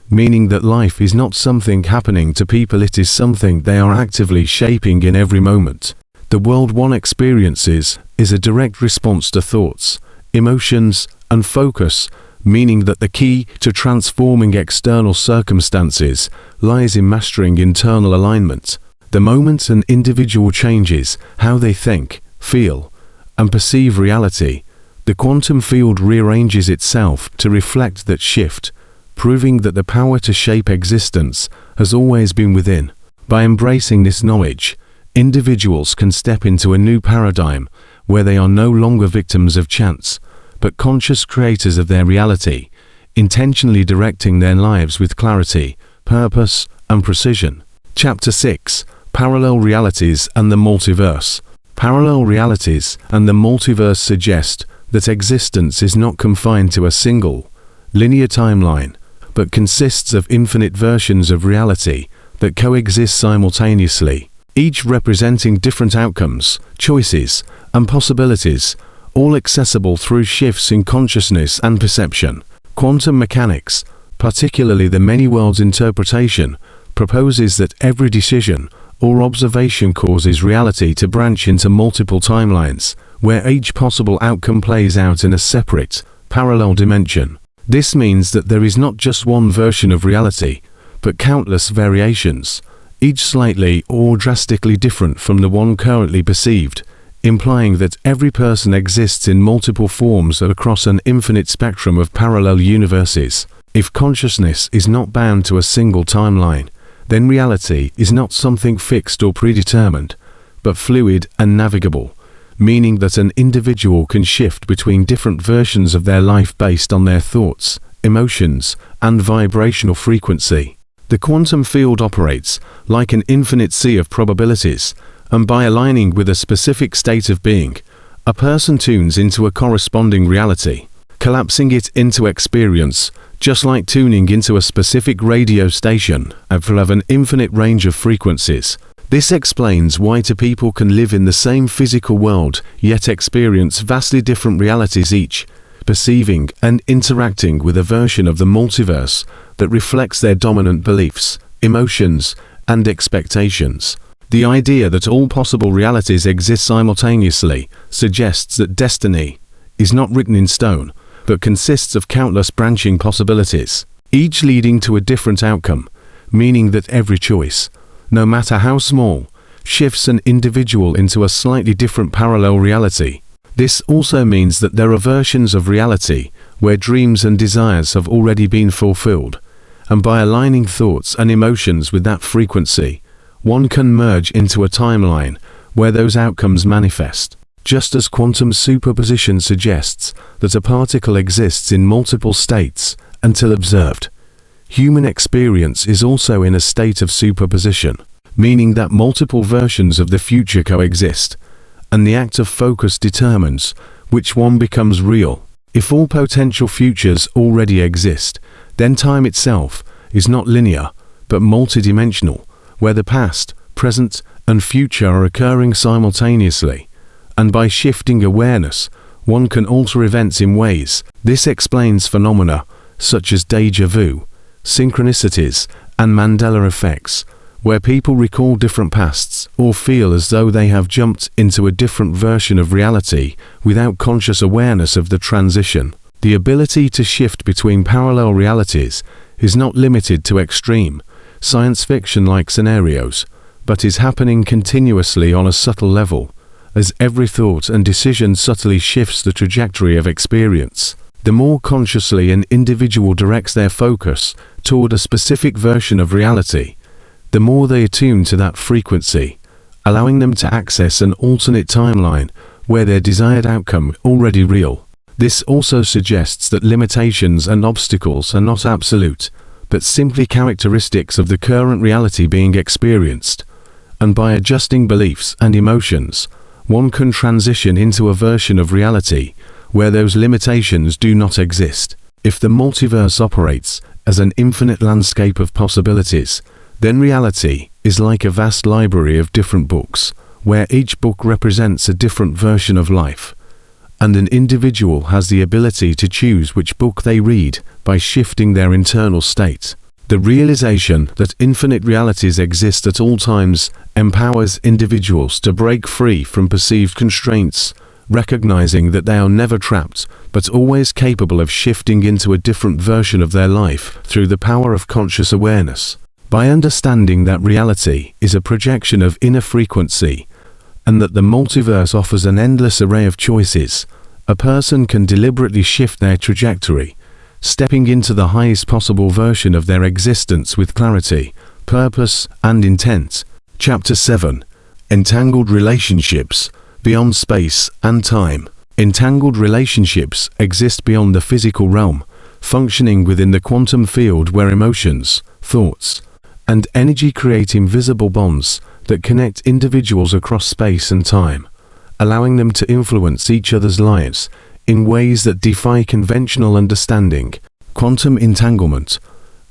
meaning that life is not something happening to people, it is something they are actively shaping in every moment. The world one experiences is a direct response to thoughts, emotions, and focus, meaning that the key to transforming external circumstances lies in mastering internal alignment. The moment an individual changes how they think, feel, and perceive reality, the quantum field rearranges itself to reflect that shift, proving that the power to shape existence has always been within. By embracing this knowledge, individuals can step into a new paradigm where they are no longer victims of chance, but conscious creators of their reality, intentionally directing their lives with clarity, purpose, and precision. Chapter 6: Parallel Realities and the Multiverse. Parallel realities and the multiverse suggest that existence is not confined to a single, linear timeline, but consists of infinite versions of reality that coexist simultaneously, each representing different outcomes, choices, and possibilities, all accessible through shifts in consciousness and perception. Quantum mechanics, particularly the many worlds interpretation, proposes that every decision or observation causes reality to branch into multiple timelines, where each possible outcome plays out in a separate, parallel dimension. This means that there is not just one version of reality, but countless variations, each slightly or drastically different from the one currently perceived, implying that every person exists in multiple forms across an infinite spectrum of parallel universes. If consciousness is not bound to a single timeline, then reality is not something fixed or predetermined, but fluid and navigable, meaning that an individual can shift between different versions of their life based on their thoughts, emotions, and vibrational frequency. The quantum field operates like an infinite sea of probabilities, and by aligning with a specific state of being, A person tunes into a corresponding reality, collapsing it into experience, just like tuning into a specific radio station full of an infinite range of frequencies. This explains why two people can live in the same physical world, yet experience vastly different realities each, perceiving and interacting with a version of the multiverse that reflects their dominant beliefs, emotions, and expectations. The idea that all possible realities exist simultaneously suggests that destiny is not written in stone, but consists of countless branching possibilities, each leading to a different outcome, meaning that every choice, no matter how small, shifts an individual into a slightly different parallel reality. This also means that there are versions of reality where dreams and desires have already been fulfilled, and by aligning thoughts and emotions with that frequency, one can merge into a timeline where those outcomes manifest. Just as quantum superposition suggests that a particle exists in multiple states until observed, human experience is also in a state of superposition, meaning that multiple versions of the future coexist, and the act of focus determines which one becomes real. If all potential futures already exist, then time itself is not linear, but multidimensional, where the past, present, and future are occurring simultaneously, and by shifting awareness, one can alter events in ways. This explains phenomena such as déjà vu, synchronicities, and Mandela effects, where people recall different pasts or feel as though they have jumped into a different version of reality without conscious awareness of the transition. The ability to shift between parallel realities is not limited to extreme, science fiction-like scenarios, but is happening continuously on a subtle level, as every thought and decision subtly shifts the trajectory of experience. The more consciously an individual directs their focus toward a specific version of reality, the more they attune to that frequency, allowing them to access an alternate timeline where their desired outcome is already real. This also suggests that limitations and obstacles are not absolute, but simply characteristics of the current reality being experienced, and by adjusting beliefs and emotions, one can transition into a version of reality where those limitations do not exist. If the multiverse operates as an infinite landscape of possibilities, then reality is like a vast library of different books, where each book represents a different version of life, and an individual has the ability to choose which book they read by shifting their internal state. The realization that infinite realities exist at all times empowers individuals to break free from perceived constraints, recognizing that they are never trapped, but always capable of shifting into a different version of their life through the power of conscious awareness. By understanding that reality is a projection of inner frequency, and that the multiverse offers an endless array of choices, a person can deliberately shift their trajectory, stepping into the highest possible version of their existence with clarity, purpose, and intent. Chapter 7. Entangled Relationships Beyond Space and Time. Entangled relationships exist beyond the physical realm, functioning within the quantum field where emotions, thoughts, and energy create invisible bonds that connect individuals across space and time, allowing them to influence each other's lives in ways that defy conventional understanding. Quantum entanglement,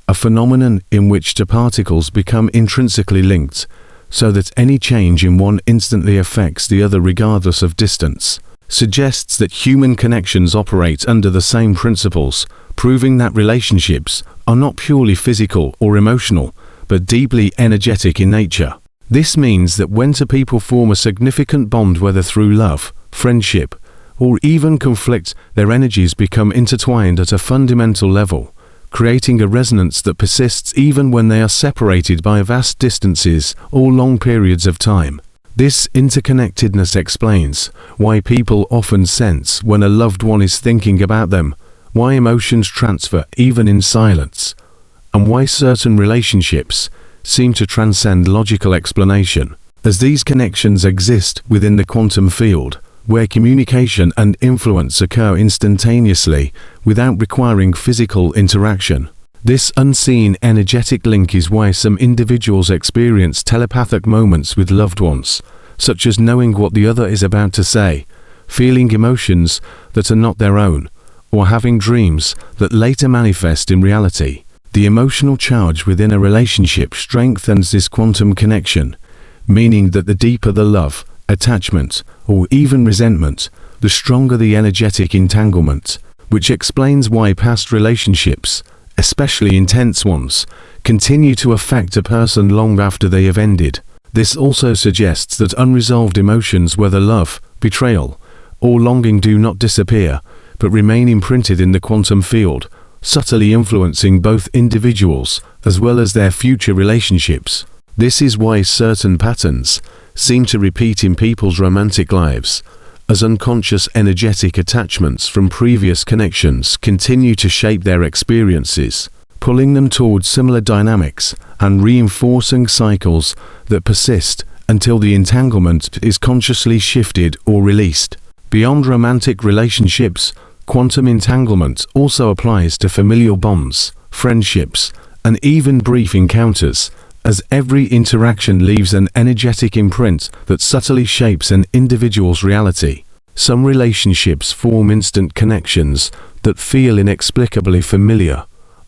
a phenomenon in which two particles become intrinsically linked, so that any change in one instantly affects the other regardless of distance, suggests that human connections operate under the same principles, proving that relationships are not purely physical or emotional, but deeply energetic in nature. This means that when two people form a significant bond, whether through love, friendship, or even conflict, their energies become intertwined at a fundamental level, creating a resonance that persists even when they are separated by vast distances or long periods of time. This interconnectedness explains why people often sense when a loved one is thinking about them, why emotions transfer even in silence, and why certain relationships seem to transcend logical explanation. As these connections exist within the quantum field, where communication and influence occur instantaneously without requiring physical interaction, this unseen energetic link is why some individuals experience telepathic moments with loved ones, such as knowing what the other is about to say, feeling emotions that are not their own, or having dreams that later manifest in reality. The emotional charge within a relationship strengthens this quantum connection, meaning that the deeper the love, attachment, or even resentment, the stronger the energetic entanglement, which explains why past relationships, especially intense ones, continue to affect a person long after they have ended. This also suggests that unresolved emotions, whether love, betrayal, or longing, do not disappear, but remain imprinted in the quantum field, subtly influencing both individuals as well as their future relationships. This is why certain patterns seem to repeat in people's romantic lives, as unconscious energetic attachments from previous connections continue to shape their experiences, pulling them towards similar dynamics and reinforcing cycles that persist until the entanglement is consciously shifted or released. Beyond romantic relationships, quantum entanglement also applies to familial bonds, friendships, and even brief encounters, as every interaction leaves an energetic imprint that subtly shapes an individual's reality. Some relationships form instant connections that feel inexplicably familiar,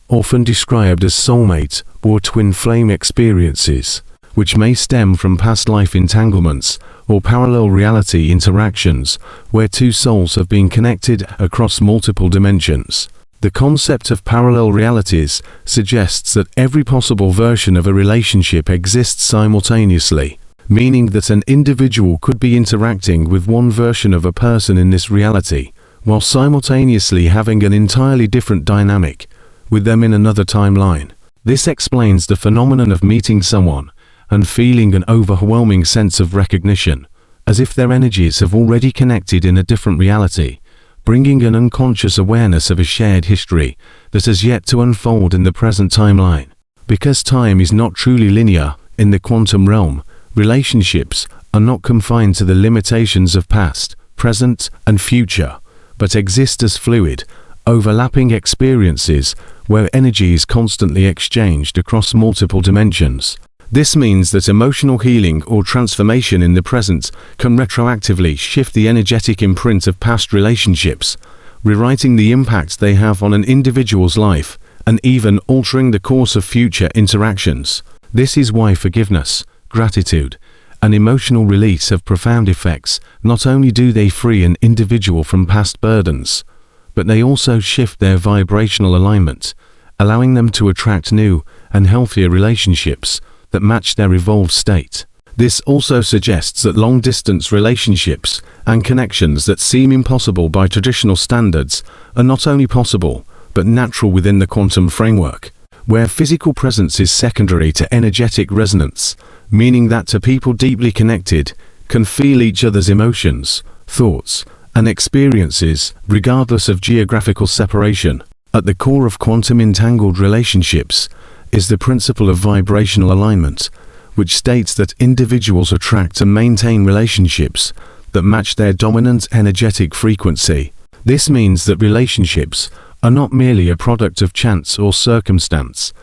often described as soulmate or twin flame experiences, which may stem from past life entanglements or parallel reality interactions where two souls have been connected across multiple dimensions. The concept of parallel realities suggests that every possible version of a relationship exists simultaneously, meaning that an individual could be interacting with one version of a person in this reality, while simultaneously having an entirely different dynamic with them in another timeline. This explains the phenomenon of meeting someone and feeling an overwhelming sense of recognition, as if their energies have already connected in a different reality, bringing an unconscious awareness of a shared history that has yet to unfold in the present timeline. Because time is not truly linear in the quantum realm, relationships are not confined to the limitations of past, present, and future, but exist as fluid, overlapping experiences where energy is constantly exchanged across multiple dimensions. This means that emotional healing or transformation in the present can retroactively shift the energetic imprint of past relationships, rewriting the impact they have on an individual's life, and even altering the course of future interactions. This is why forgiveness, gratitude, and emotional release have profound effects. Not only do they free an individual from past burdens, but they also shift their vibrational alignment, allowing them to attract new and healthier relationships that match their evolved state. This also suggests that long-distance relationships and connections that seem impossible by traditional standards are not only possible, but natural within the quantum framework, where physical presence is secondary to energetic resonance, meaning that two people deeply connected can feel each other's emotions, thoughts, and experiences regardless of geographical separation. At the core of quantum entangled relationships is the principle of vibrational alignment, which states that individuals attract and maintain relationships that match their dominant energetic frequency. This means that relationships are not merely a product of chance or circumstance,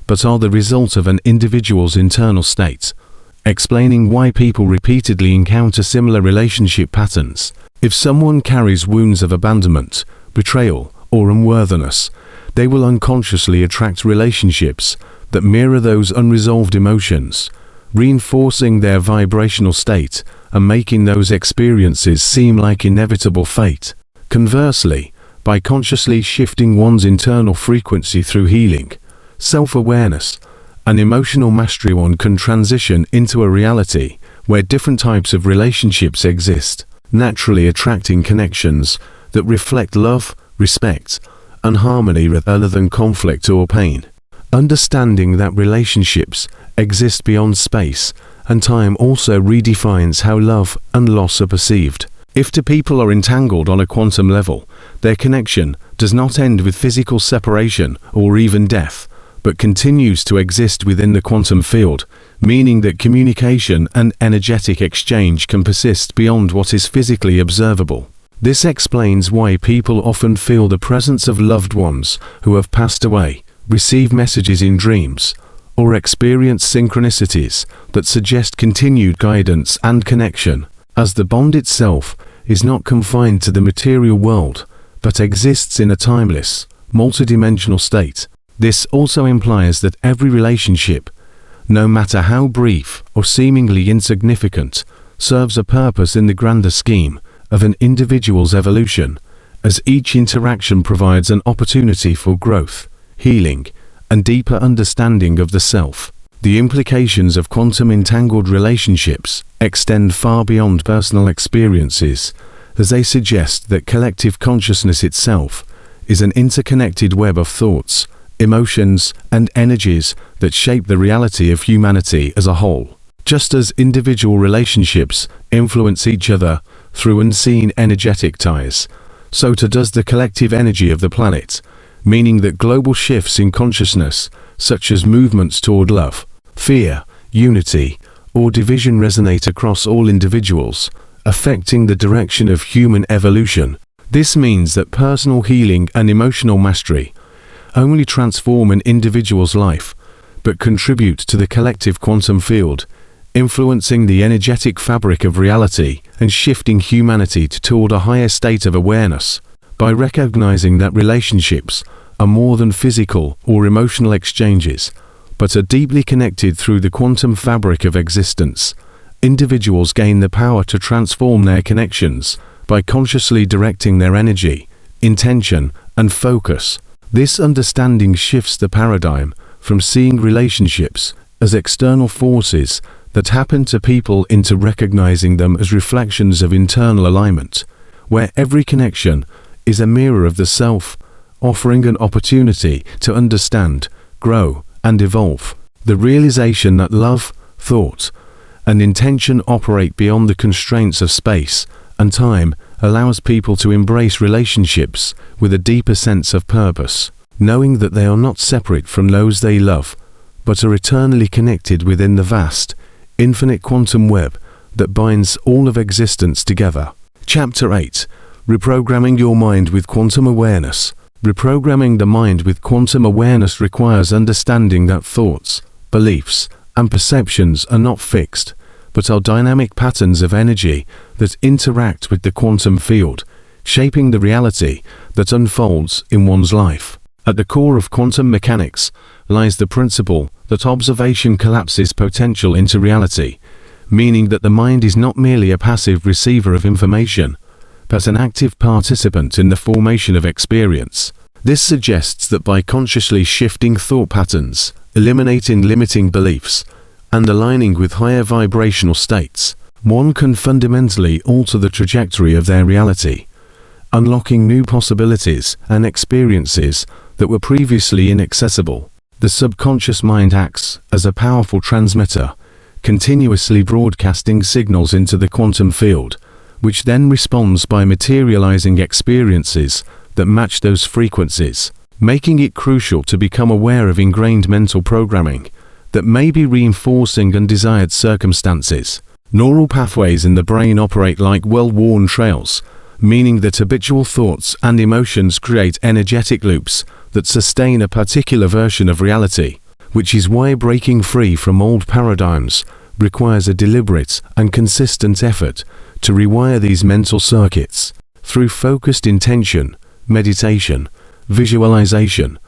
but are the result of an individual's internal state, explaining why people repeatedly encounter similar relationship patterns. If someone carries wounds of abandonment, betrayal, or unworthiness, they will unconsciously attract relationships that mirror those unresolved emotions, reinforcing their vibrational state and making those experiences seem like inevitable fate. Conversely, by consciously shifting one's internal frequency through healing, self-awareness, and emotional mastery, one can transition into a reality where different types of relationships exist, naturally attracting connections that reflect love, respect, and harmony rather than conflict or pain. Understanding that relationships exist beyond space and time also redefines how love and loss are perceived. If two people are entangled on a quantum level, their connection does not end with physical separation or even death, but continues to exist within the quantum field, meaning that communication and energetic exchange can persist beyond what is physically observable. This explains why people often feel the presence of loved ones who have passed away, receive messages in dreams, or experience synchronicities that suggest continued guidance and connection, as the bond itself is not confined to the material world, but exists in a timeless, multidimensional state. This also implies that every relationship, no matter how brief or seemingly insignificant, serves a purpose in the grander scheme of an individual's evolution, as each interaction provides an opportunity for growth, healing, and deeper understanding of the self. The implications of quantum entangled relationships extend far beyond personal experiences, as they suggest that collective consciousness itself is an interconnected web of thoughts, emotions, and energies that shape the reality of humanity as a whole. Just as individual relationships influence each other through unseen energetic ties, so too does the collective energy of the planet, meaning that global shifts in consciousness, such as movements toward love, fear, unity, or division, resonate across all individuals, affecting the direction of human evolution. This means that personal healing and emotional mastery only transform an individual's life, but contribute to the collective quantum field, influencing the energetic fabric of reality and shifting humanity toward a higher state of awareness. By recognizing that relationships are more than physical or emotional exchanges, but are deeply connected through the quantum fabric of existence, individuals gain the power to transform their connections by consciously directing their energy, intention, and focus. This understanding shifts the paradigm from seeing relationships as external forces that happen to people into recognizing them as reflections of internal alignment, where every connection is a mirror of the self, offering an opportunity to understand, grow, and evolve. The realization that love, thought, and intention operate beyond the constraints of space and time allows people to embrace relationships with a deeper sense of purpose, knowing that they are not separate from those they love, but are eternally connected within the vast, infinite quantum web that binds all of existence together. Chapter 8. Reprogramming your mind with quantum awareness. Reprogramming the mind with quantum awareness requires understanding that thoughts, beliefs, and perceptions are not fixed, but are dynamic patterns of energy that interact with the quantum field, shaping the reality that unfolds in one's life. At the core of quantum mechanics lies the principle that observation collapses potential into reality, meaning that the mind is not merely a passive receiver of information, but an active participant in the formation of experience. This suggests that by consciously shifting thought patterns, eliminating limiting beliefs, and aligning with higher vibrational states, one can fundamentally alter the trajectory of their reality, unlocking new possibilities and experiences that were previously inaccessible. The subconscious mind acts as a powerful transmitter, continuously broadcasting signals into the quantum field, which then responds by materializing experiences that match those frequencies, making it crucial to become aware of ingrained mental programming that may be reinforcing undesired circumstances. Neural pathways in the brain operate like well-worn trails, meaning that habitual thoughts and emotions create energetic loops that sustain a particular version of reality, which is why breaking free from old paradigms requires a deliberate and consistent effort to rewire these mental circuits. Through focused intention, meditation, visualization,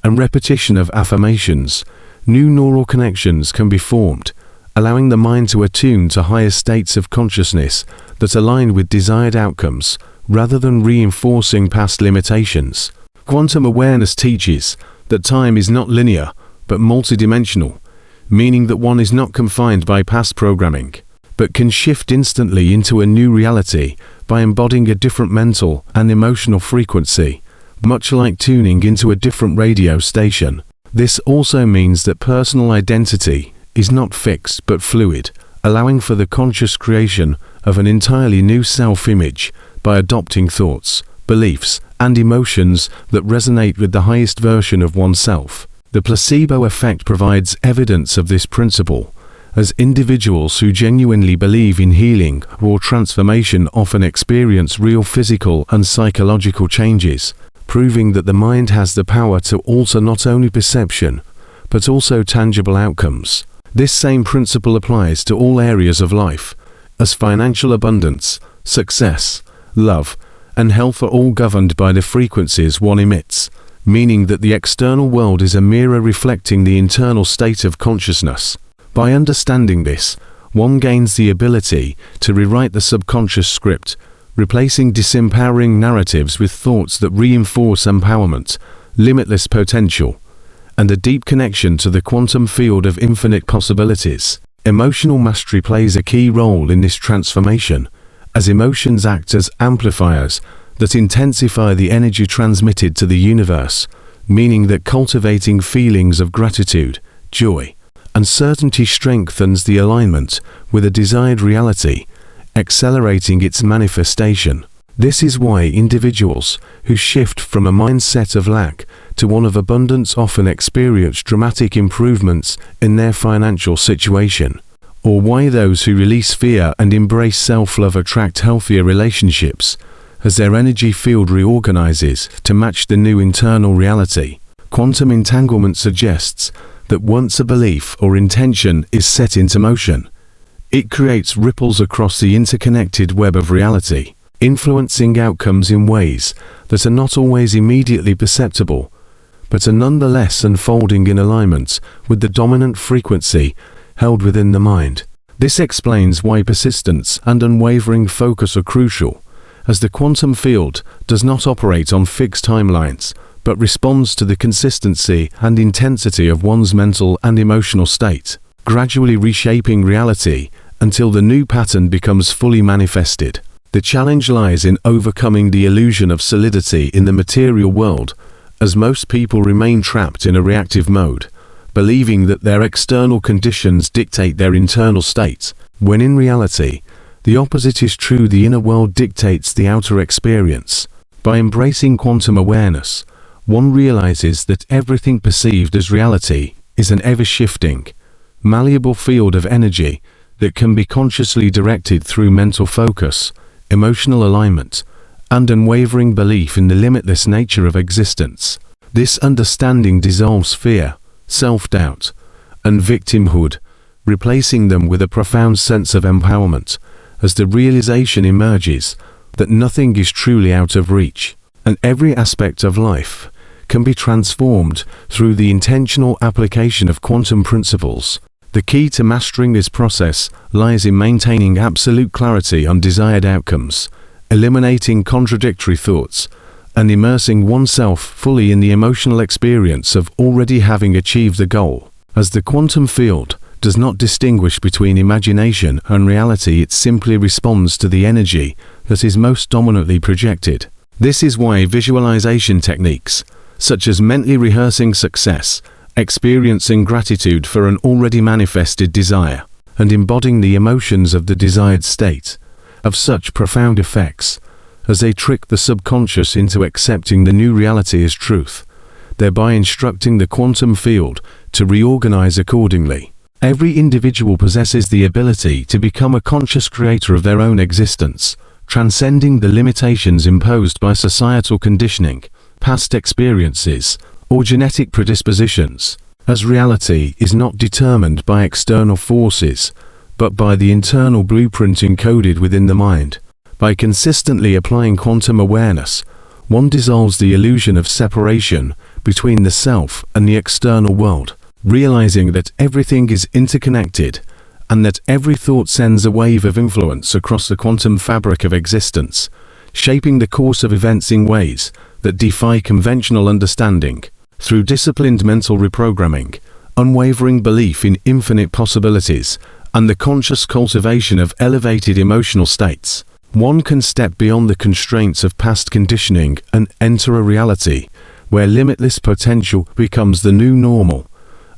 and repetition of affirmations, new neural connections can be formed, allowing the mind to attune to higher states of consciousness that align with desired outcomes rather than reinforcing past limitations. Quantum awareness teaches that time is not linear but multidimensional, meaning that one is not confined by past programming, but can shift instantly into a new reality by embodying a different mental and emotional frequency, much like tuning into a different radio station. This also means that personal identity is not fixed but fluid, allowing for the conscious creation of an entirely new self-image by adopting thoughts, beliefs, and emotions that resonate with the highest version of oneself. The placebo effect provides evidence of this principle, as individuals who genuinely believe in healing or transformation often experience real physical and psychological changes, proving that the mind has the power to alter not only perception, but also tangible outcomes. This same principle applies to all areas of life, as financial abundance, success, love, and health are all governed by the frequencies one emits, meaning that the external world is a mirror reflecting the internal state of consciousness. By understanding this, one gains the ability to rewrite the subconscious script, replacing disempowering narratives with thoughts that reinforce empowerment, limitless potential, and a deep connection to the quantum field of infinite possibilities. Emotional mastery plays a key role in this transformation, as emotions act as amplifiers that intensify the energy transmitted to the universe, meaning that cultivating feelings of gratitude, joy, and certainty strengthens the alignment with a desired reality, accelerating its manifestation. This is why individuals who shift from a mindset of lack to one of abundance often experience dramatic improvements in their financial situation, or why those who release fear and embrace self-love attract healthier relationships, as their energy field reorganizes to match the new internal reality. Quantum entanglement suggests that once a belief or intention is set into motion, it creates ripples across the interconnected web of reality, influencing outcomes in ways that are not always immediately perceptible, but are nonetheless unfolding in alignment with the dominant frequency held within the mind. This explains why persistence and unwavering focus are crucial, as the quantum field does not operate on fixed timelines, but responds to the consistency and intensity of one's mental and emotional state, gradually reshaping reality until the new pattern becomes fully manifested. The challenge lies in overcoming the illusion of solidity in the material world, as most people remain trapped in a reactive mode, believing that their external conditions dictate their internal state, when in reality, the opposite is true. The inner world dictates the outer experience. By embracing quantum awareness, one realizes that everything perceived as reality is an ever-shifting, malleable field of energy that can be consciously directed through mental focus, emotional alignment, and unwavering belief in the limitless nature of existence. This understanding dissolves fear, self-doubt, and victimhood, replacing them with a profound sense of empowerment, as the realization emerges that nothing is truly out of reach, and every aspect of life can be transformed through the intentional application of quantum principles. The key to mastering this process lies in maintaining absolute clarity on desired outcomes, eliminating contradictory thoughts, and immersing oneself fully in the emotional experience of already having achieved the goal. As the quantum field does not distinguish between imagination and reality, it simply responds to the energy that is most dominantly projected. This is why visualization techniques, such as mentally rehearsing success, experiencing gratitude for an already manifested desire, and embodying the emotions of the desired state, have such profound effects, as they trick the subconscious into accepting the new reality as truth, thereby instructing the quantum field to reorganize accordingly. Every individual possesses the ability to become a conscious creator of their own existence, transcending the limitations imposed by societal conditioning, past experiences, or genetic predispositions, as reality is not determined by external forces, but by the internal blueprint encoded within the mind. By consistently applying quantum awareness, one dissolves the illusion of separation between the self and the external world, realizing that everything is interconnected and that every thought sends a wave of influence across the quantum fabric of existence, shaping the course of events in ways that defy conventional understanding. Through disciplined mental reprogramming, unwavering belief in infinite possibilities, and the conscious cultivation of elevated emotional states, one can step beyond the constraints of past conditioning and enter a reality where limitless potential becomes the new normal,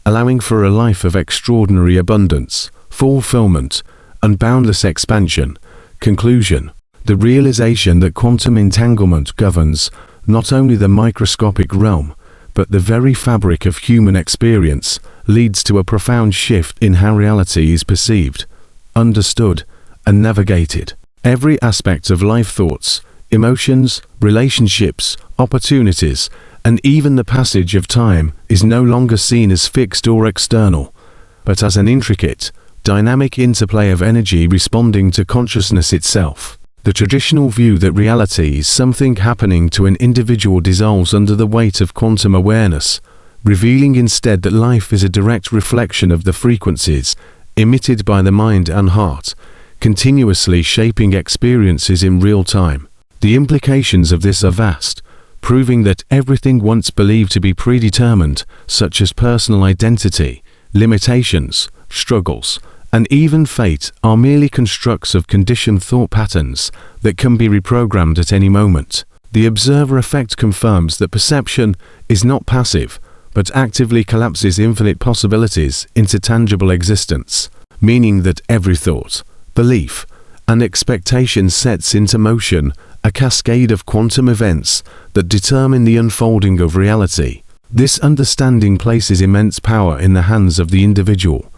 allowing for a life of extraordinary abundance, fulfillment, and boundless expansion. Conclusion: the realization that quantum entanglement governs not only the microscopic realm, but the very fabric of human experience, leads to a profound shift in how reality is perceived, understood, and navigated. Every aspect of life, thoughts, emotions, relationships, opportunities, and even the passage of time is no longer seen as fixed or external, but as an intricate, dynamic interplay of energy responding to consciousness itself. The traditional view that reality is something happening to an individual dissolves under the weight of quantum awareness, revealing instead that life is a direct reflection of the frequencies emitted by the mind and heart, continuously shaping experiences in real time. The implications of this are vast, proving that everything once believed to be predetermined, such as personal identity, limitations, struggles, and even fate, are merely constructs of conditioned thought patterns that can be reprogrammed at any moment. The observer effect confirms that perception is not passive, but actively collapses infinite possibilities into tangible existence, meaning that every thought, belief, and expectation sets into motion a cascade of quantum events that determine the unfolding of reality. This understanding places immense power in the hands of the individual,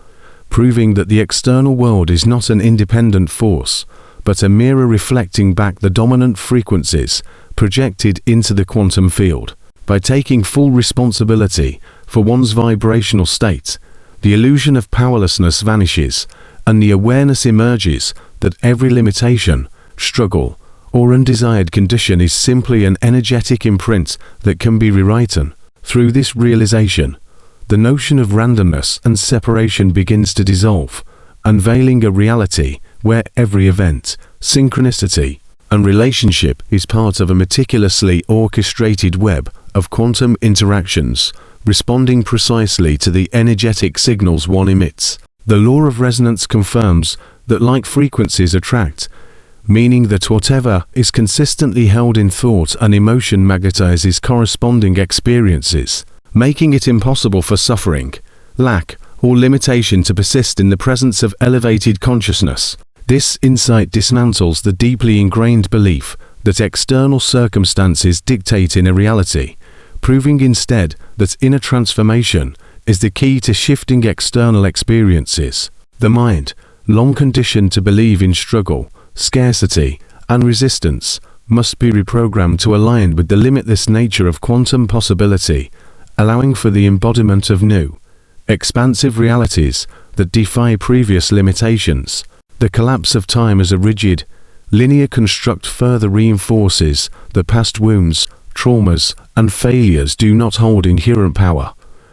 proving that the external world is not an independent force, but a mirror reflecting back the dominant frequencies projected into the quantum field. By taking full responsibility for one's vibrational state, the illusion of powerlessness vanishes, and the awareness emerges that every limitation, struggle, or undesired condition is simply an energetic imprint that can be rewritten. Through this realization, the notion of randomness and separation begins to dissolve, unveiling a reality where every event, synchronicity, and relationship is part of a meticulously orchestrated web of quantum interactions, responding precisely to the energetic signals one emits. The law of resonance confirms that like frequencies attract, meaning that whatever is consistently held in thought and emotion magnetizes corresponding experiences, making it impossible for suffering, lack, or limitation to persist in the presence of elevated consciousness. This insight dismantles the deeply ingrained belief that external circumstances dictate inner reality, proving instead that inner transformation is the key to shifting external experiences. The mind, long conditioned to believe in struggle, scarcity, and resistance, must be reprogrammed to align with the limitless nature of quantum possibility, allowing for the embodiment of new, expansive realities that defy previous limitations. The collapse of time as a rigid, linear construct further reinforces that past wounds, traumas, and failures do not hold inherent power,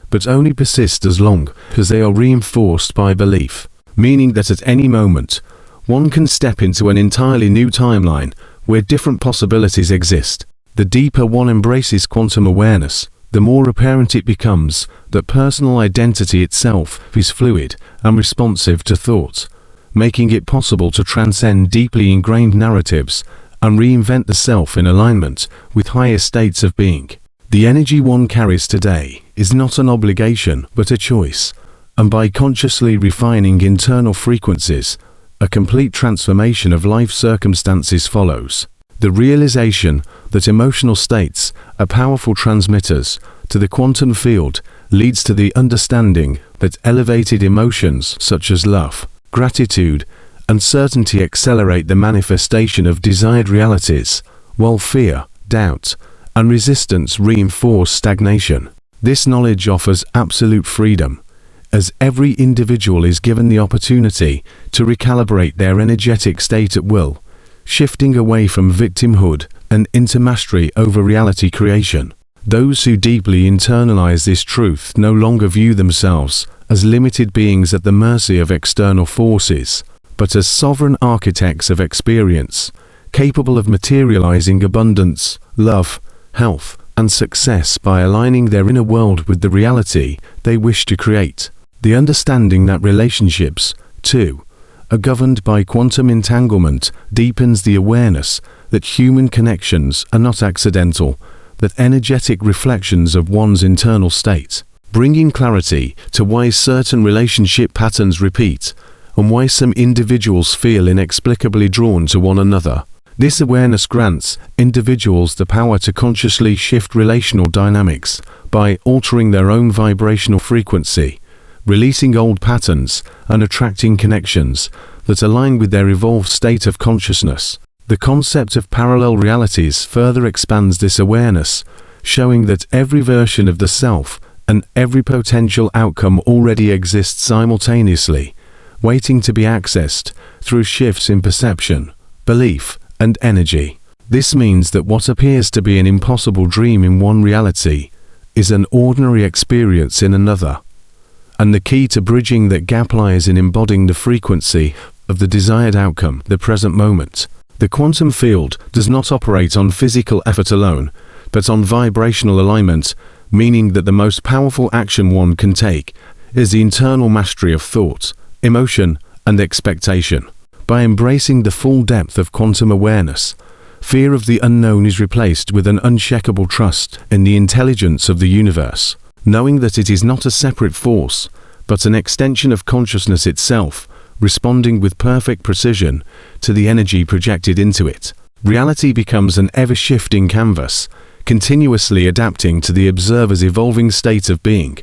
but only persist as long as they are reinforced by belief, meaning that at any moment, one can step into an entirely new timeline where different possibilities exist. The deeper one embraces quantum awareness, the more apparent it becomes that personal identity itself is fluid and responsive to thought, making it possible to transcend deeply ingrained narratives and reinvent the self in alignment with higher states of being. The energy one carries today is not an obligation but a choice, and by consciously refining internal frequencies, a complete transformation of life circumstances follows. The realization that emotional states are powerful transmitters to the quantum field leads to the understanding that elevated emotions such as love, gratitude, and certainty accelerate the manifestation of desired realities, while fear, doubt, and resistance reinforce stagnation. This knowledge offers absolute freedom, as every individual is given the opportunity to recalibrate their energetic state at will, shifting away from victimhood and into mastery over reality creation. Those who deeply internalize this truth no longer view themselves as limited beings at the mercy of external forces, but as sovereign architects of experience, capable of materializing abundance, love, health, and success by aligning their inner world with the reality they wish to create. The understanding that relationships, too, are governed by quantum entanglement deepens the awareness that human connections are not accidental, but energetic reflections of one's internal state, bringing clarity to why certain relationship patterns repeat and why some individuals feel inexplicably drawn to one another. This awareness grants individuals the power to consciously shift relational dynamics by altering their own vibrational frequency, releasing old patterns and attracting connections that align with their evolved state of consciousness. The concept of parallel realities further expands this awareness, showing that every version of the self and every potential outcome already exists simultaneously, waiting to be accessed through shifts in perception, belief, and energy. This means that what appears to be an impossible dream in one reality is an ordinary experience in another. And the key to bridging that gap lies in embodying the frequency of the desired outcome, the present moment. The quantum field does not operate on physical effort alone, but on vibrational alignment, meaning that the most powerful action one can take is the internal mastery of thought, emotion, and expectation. By embracing the full depth of quantum awareness, fear of the unknown is replaced with an unshakable trust in the intelligence of the universe, knowing that it is not a separate force, but an extension of consciousness itself, responding with perfect precision to the energy projected into it. Reality becomes an ever-shifting canvas, continuously adapting to the observer's evolving state of being,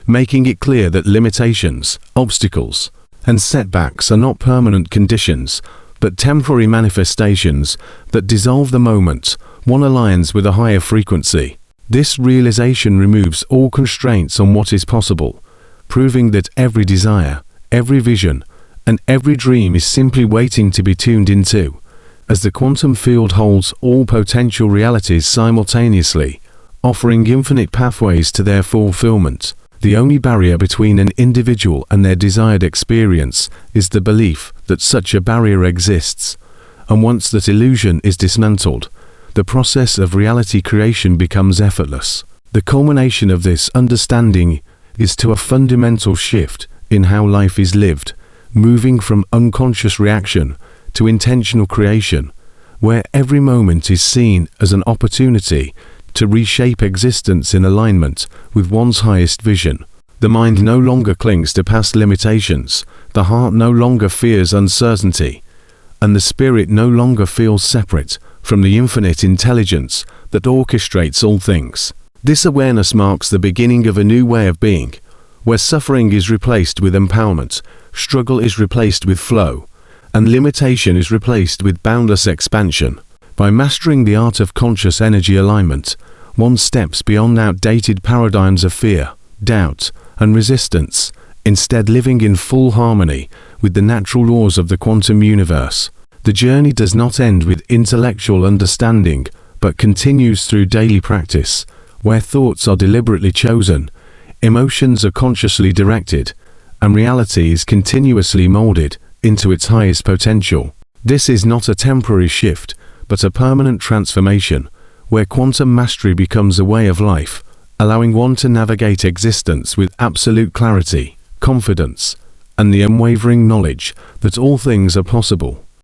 making it clear that limitations, obstacles, and setbacks are not permanent conditions, but temporary manifestations that dissolve the moment one aligns with a higher frequency. This realization removes all constraints on what is possible, proving that every desire, every vision, and every dream is simply waiting to be tuned into, as the quantum field holds all potential realities simultaneously, offering infinite pathways to their fulfillment. The only barrier between an individual and their desired experience is the belief that such a barrier exists, and once that illusion is dismantled, the process of reality creation becomes effortless. The culmination of this understanding is to a fundamental shift in how life is lived, moving from unconscious reaction to intentional creation, where every moment is seen as an opportunity to reshape existence in alignment with one's highest vision. The mind no longer clings to past limitations, the heart no longer fears uncertainty, and the spirit no longer feels separate from the infinite intelligence that orchestrates all things. This awareness marks the beginning of a new way of being, where suffering is replaced with empowerment, struggle is replaced with flow, and limitation is replaced with boundless expansion. By mastering the art of conscious energy alignment, one steps beyond outdated paradigms of fear, doubt, and resistance, instead living in full harmony with the natural laws of the quantum universe. The journey does not end with intellectual understanding, but continues through daily practice, where thoughts are deliberately chosen, emotions are consciously directed, and reality is continuously molded into its highest potential. This is not a temporary shift, but a permanent transformation, where quantum mastery becomes a way of life, allowing one to navigate existence with absolute clarity, confidence, and the unwavering knowledge that all things are possible.